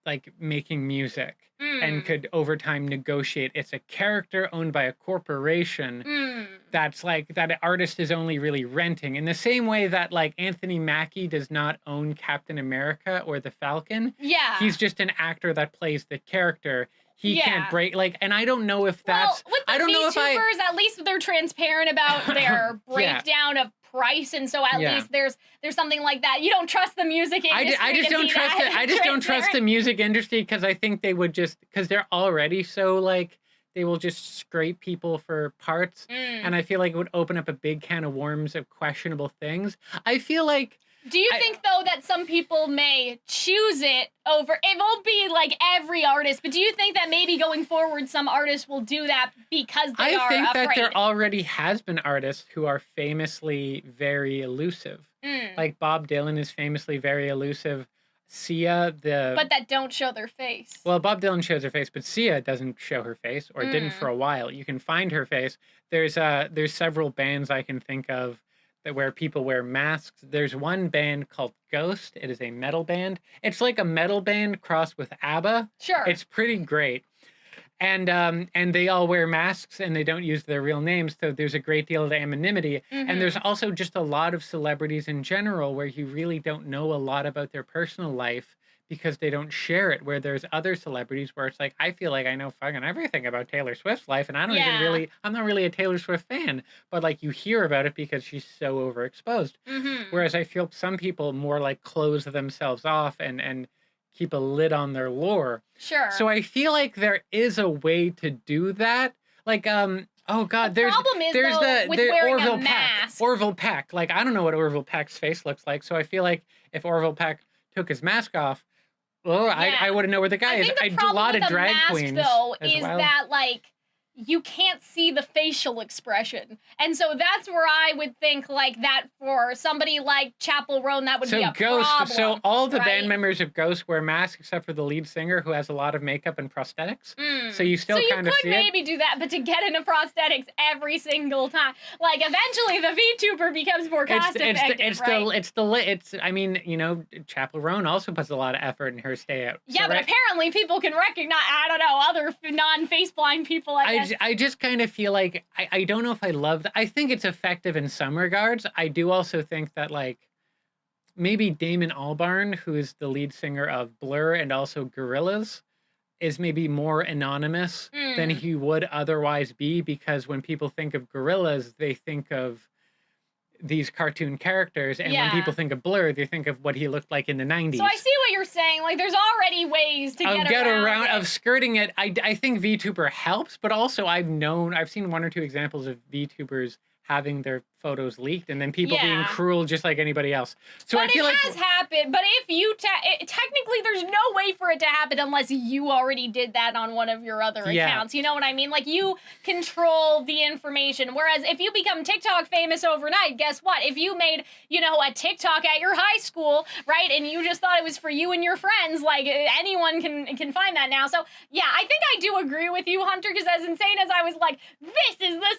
like making music and could over time negotiate. It's a character owned by a corporation that's like, that artist is only really renting. In the same way that, like, Anthony Mackie does not own Captain America or the Falcon. Yeah. He's just an actor that plays the character. he can't break, like, and I don't know if that's, with the I don't know if VTubers, at least they're transparent about their breakdown of price, and so at least there's something like that. You don't trust the music industry. I just don't trust it. I just don't trust the music industry because I think they would just, because they're already so, like, they will just scrape people for parts, and I feel like it would open up a big can of worms of questionable things. I feel like. Do you think, though, that some people may choose it over... It won't be, like, every artist, but do you think that maybe going forward some artists will do that because they are afraid? I think that there already has been artists who are famously very elusive. Like Bob Dylan is famously very elusive. Sia, But that don't show their face. Well, Bob Dylan shows her face, but Sia doesn't show her face, or didn't for a while. You can find her face. There's several bands I can think of that where people wear masks. There's one band called Ghost. It is a metal band. It's like a metal band crossed with ABBA. Sure. It's pretty great. And they all wear masks and they don't use their real names, so there's a great deal of anonymity. And there's also just a lot of celebrities in general where you really don't know a lot about their personal life because they don't share it, where there's other celebrities where it's like, I feel like I know fucking everything about Taylor Swift's life, and I don't even really, I'm not really a Taylor Swift fan, but like you hear about it because she's so overexposed. Whereas I feel some people more like close themselves off and keep a lid on their lore. Sure. So I feel like there is a way to do that. Like, oh God, the problem is, there's though, with wearing Orville a mask. Peck. Orville Peck. Like, I don't know what Orville Peck's face looks like, so I feel like if Orville Peck took his mask off, I wouldn't know where the guy is. I think the problem with a drag mask, queens though, as is well. that, like, you can't see the facial expression. And so that's where I would think, like, that for somebody like Chappell Roan, that would be a problem. So all the band members of Ghost wear masks except for the lead singer, who has a lot of makeup and prosthetics. So you still kind of see it. So you could maybe do that, but to get into prosthetics every single time, like, eventually the VTuber becomes more cost-effective, I mean, you know, Chappell Roan also puts a lot of effort in her stay out. Yeah, but apparently people can recognize, I don't know, other non-face blind people, I guess. I just kind of feel like, I don't know if I love that. I think it's effective in some regards. I do also think that, like, maybe Damon Albarn, who is the lead singer of Blur and also Gorillaz, is maybe more anonymous than he would otherwise be, because when people think of Gorillaz, they think of these cartoon characters, and when people think of Blur, they think of what he looked like in the 90s. So I see what you're saying. Like, there's already ways to get around it. Of skirting it. I think VTuber helps, but also I've seen one or two examples of VTubers having their photos leaked, and then people being cruel just like anybody else. So but I feel it has happened. But if you technically, there's no way for it to happen unless you already did that on one of your other accounts. You know what I mean? Like, you control the information. Whereas if you become TikTok famous overnight, guess what? If you made, you know, a TikTok at your high school, right, and you just thought it was for you and your friends, like, anyone can find that now. So yeah, I think I do agree with you, Hunter, because as insane as I was like, this is the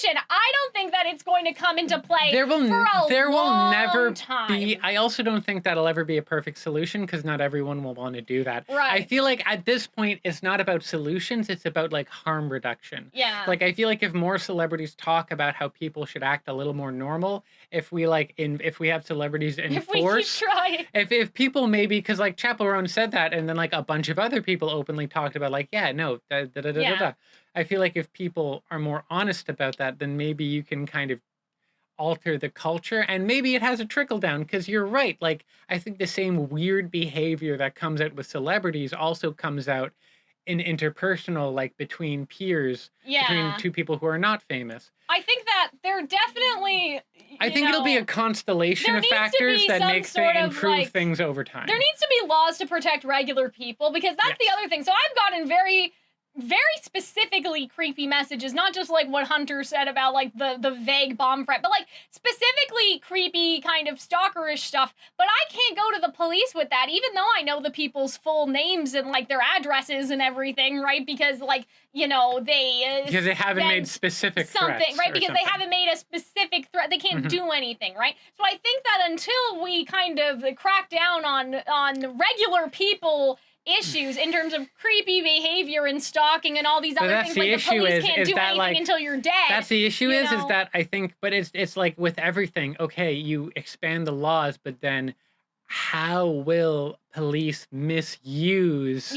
solution, I don't think that it's going to come into play for a long time. Be. I also don't think that'll ever be a perfect solution, because not everyone will want to do that. Right. I feel like at this point, it's not about solutions; it's about, like, harm reduction. Yeah. Like, I feel like if more celebrities talk about how people should act a little more normal, if we have celebrities enforce, if people maybe, because like Chappell Roan said that, and then like a bunch of other people openly talked about, like, I feel like if people are more honest about that, then maybe you can kind of alter the culture, and maybe it has a trickle down, because you're right. Like, I think the same weird behavior that comes out with celebrities also comes out in interpersonal, like between peers, between two people who are not famous. I think that they're definitely, it'll be a constellation of factors that improve things over time. There needs to be laws to protect regular people, because that's the other thing. So I've gotten very specifically creepy messages, not just like what Hunter said about like the vague bomb threat, but like specifically creepy kind of stalkerish stuff. But I can't go to the police with that, even though I know the people's full names and like their addresses and everything, right? Because like, you know, because they haven't made specific threats, right? Because they haven't made a specific threat, they can't do anything, right? So I think that until we kind of crack down on regular people issues in terms of creepy behavior and stalking and all these other things, like the police can't do anything until you're dead. That's the issue is that I think, but it's like with everything, okay, you expand the laws, but then how will police misuse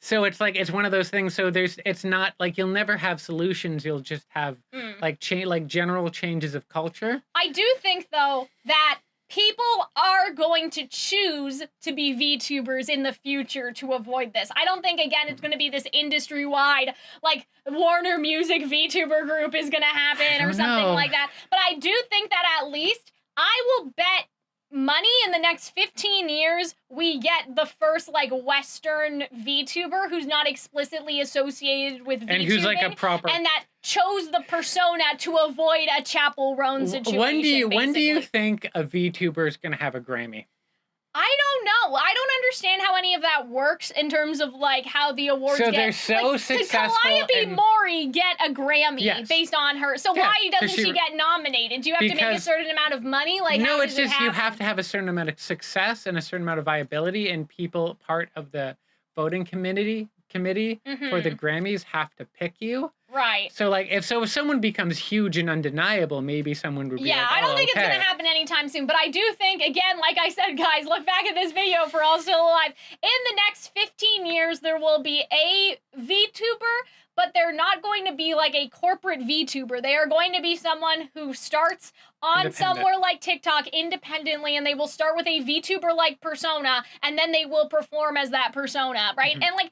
So it's like, it's one of those things. So it's not like you'll never have solutions. You'll just have like general changes of culture. I do think though that people are going to choose to be VTubers in the future to avoid this. I don't think, again, it's going to be this industry-wide, like, Warner Music VTuber group is going to happen or something like that. But I do think that at least I will bet money in the next 15 years we get the first, like, Western VTuber who's not explicitly associated with VTubing. And who's, like, a proper... And that chose the persona to avoid a Chappell Roan situation, when do you think a VTuber is going to have a Grammy? I don't know. I don't understand how any of that works in terms of, like, how the awards get... So they're so successful... Could Calliope Mori get a Grammy based on her? So why doesn't she get nominated? Do you have to make a certain amount of money? Like, no, it's just you have to have a certain amount of success and a certain amount of viability, and people, part of the voting committee for the Grammys, have to pick you. Right. So, like, if someone becomes huge and undeniable, maybe someone would be like, I don't think it's going to happen anytime soon. But I do think, again, like I said, guys, look back at this video for All Still Alive. In the next 15 years, there will be a VTuber, but they're not going to be like a corporate VTuber. They are going to be someone who starts on somewhere like TikTok independently, and they will start with a VTuber-like persona, and then they will perform as that persona, right? And, like,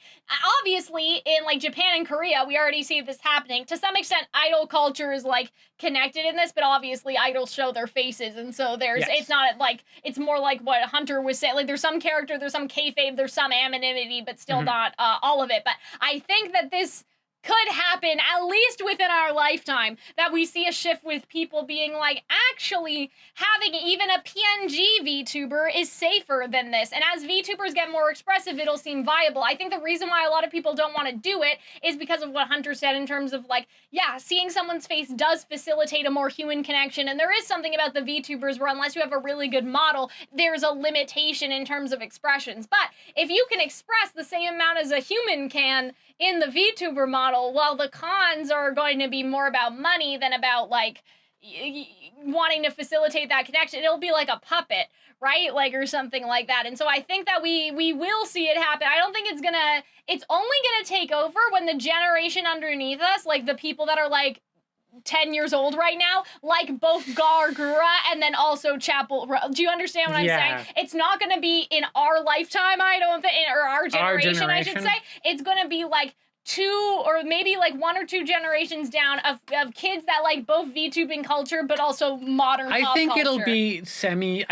obviously, in, like, Japan and Korea, we already see this happening. To some extent, idol culture is, like, connected in this, but obviously idols show their faces, and so there's, it's not, like, it's more like what Hunter was saying. Like, there's some character, there's some kayfabe, there's some anonymity, but still not all of it. But I think that this could happen, at least within our lifetime, that we see a shift with people being like, actually, having even a PNG VTuber is safer than this. And as VTubers get more expressive, it'll seem viable. I think the reason why a lot of people don't want to do it is because of what Hunter said in terms of, like, yeah, seeing someone's face does facilitate a more human connection. And there is something about the VTubers where unless you have a really good model, there's a limitation in terms of expressions. But if you can express the same amount as a human can in the VTuber model, well, the cons are going to be more about money than about, like, wanting to facilitate that connection. It'll be like a puppet, right? Like, or something like that. And so I think that we will see it happen. I don't think it's only gonna take over when the generation underneath us, like the people that are, like, 10 years old right now, like both Gargura and then also Chappell Roan. Do you understand what I'm saying? It's not going to be in our lifetime, I don't think, or our generation, I should say. It's going to be like 2 or maybe like 1 or 2 generations down of kids that like both VTubing culture, but also modern pop culture. I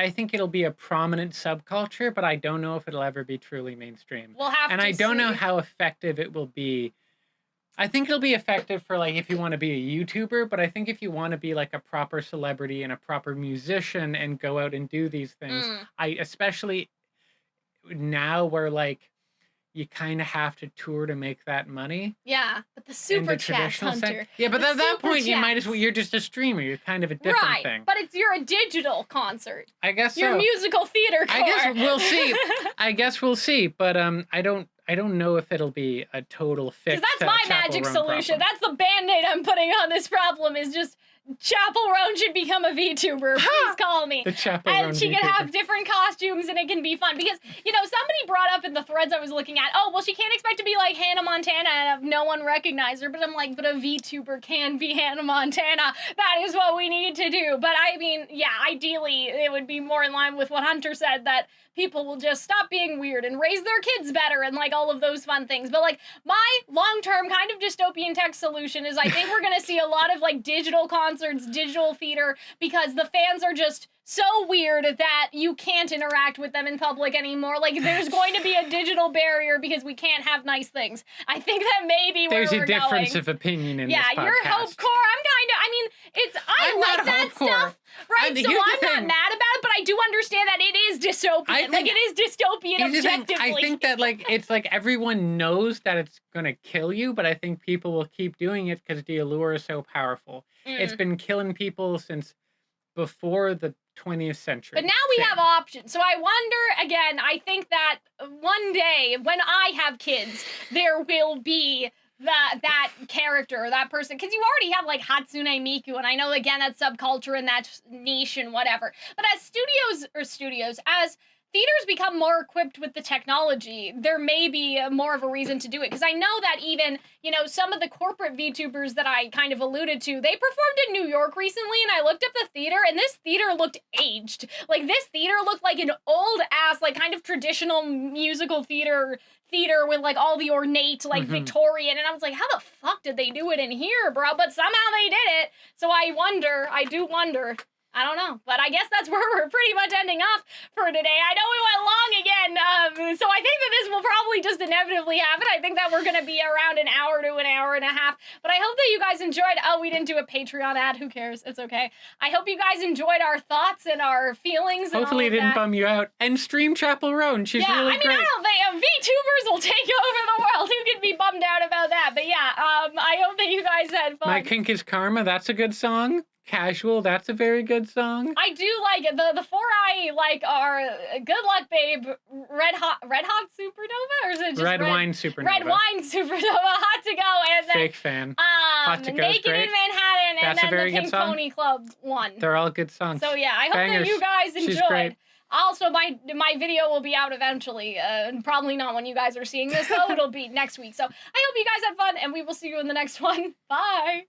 think it'll be a prominent subculture, but I don't know if it'll ever be truly mainstream. We'll have to And I don't know how effective it will be. I think it'll be effective for, like, if you want to be a YouTuber, but I think if you want to be, like, a proper celebrity and a proper musician and go out and do these things, especially now where, like, you kind of have to tour to make that money. Yeah, but the super chats, Hunter. Yeah, but at that point, you might as well, you're just a streamer. You're kind of a different thing. But you're a digital concert. I guess so. You're musical theater core. I guess we'll see. But I don't know if it'll be a total fix. Because that's my magic solution. That's the Band-Aid I'm putting on this problem, is just Chappell Roan should become a VTuber. Please call me. The Chappell Roan And she can have different costumes and it can be fun. Because, you know, somebody brought up in the threads I was looking at, oh, well, she can't expect to be like Hannah Montana and have no one recognize her. But I'm like, but a VTuber can be Hannah Montana. That is what we need to do. But I mean, yeah, ideally, it would be more in line with what Hunter said, that people will just stop being weird and raise their kids better and, like, all of those fun things. But, like, my long-term kind of dystopian tech solution is I think we're going to see a lot of, like, digital concerts, digital theater, because the fans are just so weird that you can't interact with them in public anymore. Like, there's going to be a digital barrier because we can't have nice things. I think that may be where we're going. There's a difference of opinion in this podcast. Yeah, you're hopecore. I'm kind of, I mean, I like that stuff, right? So I'm not mad about it, but I do understand that it is dystopian. Like, it is dystopian objectively. I think that, like, it's like everyone knows that it's going to kill you, but I think people will keep doing it because the allure is so powerful. It's been killing people since before the 20th century. But now we have options. So I wonder, again, I think that one day when I have kids, there will be that character, that person, because you already have like Hatsune Miku, and I know again that's subculture and that's niche and whatever. But as theaters become more equipped with the technology, there may be more of a reason to do it. Because I know that even, you know, some of the corporate VTubers that I kind of alluded to, they performed in New York recently, and I looked up the theater, and this theater looked aged. Like, this theater looked like an old-ass, like, kind of traditional musical theater with, like, all the ornate, like, Victorian, and I was like, how the fuck did they do it in here, bro? But somehow they did it, so I do wonder. I don't know, but I guess that's where we're pretty much ending off for today. I know we went long again, so I think that this will probably just inevitably happen. I think that we're going to be around an hour to an hour and a half, but I hope that you guys enjoyed. Oh, we didn't do a Patreon ad. Who cares? It's okay. I hope you guys enjoyed our thoughts and our feelings. Hopefully it didn't bum you out. And stream Chappell Roan. She's really great. I don't think VTubers will take over the world. Who could be bummed out about that? But yeah, I hope that you guys had fun. My Kink is Karma. That's a good song. Casual, that's a very good song. I do like it. The four I like are Good Luck Babe, Red Hot Supernova, or is it just Red Wine Supernova? Red Wine Supernova, Hot to Go, and then Fake fan. Hot to Go is Naked great. in Manhattan, and That's then a very the Pink good song. Pony Club one. They're all good songs. So yeah, I hope Bangers. that you guys She's enjoyed. great. Also, my video will be out eventually, and probably not when you guys are seeing this, though. It'll be next week. So I hope you guys had fun, and we will see you in the next one. Bye.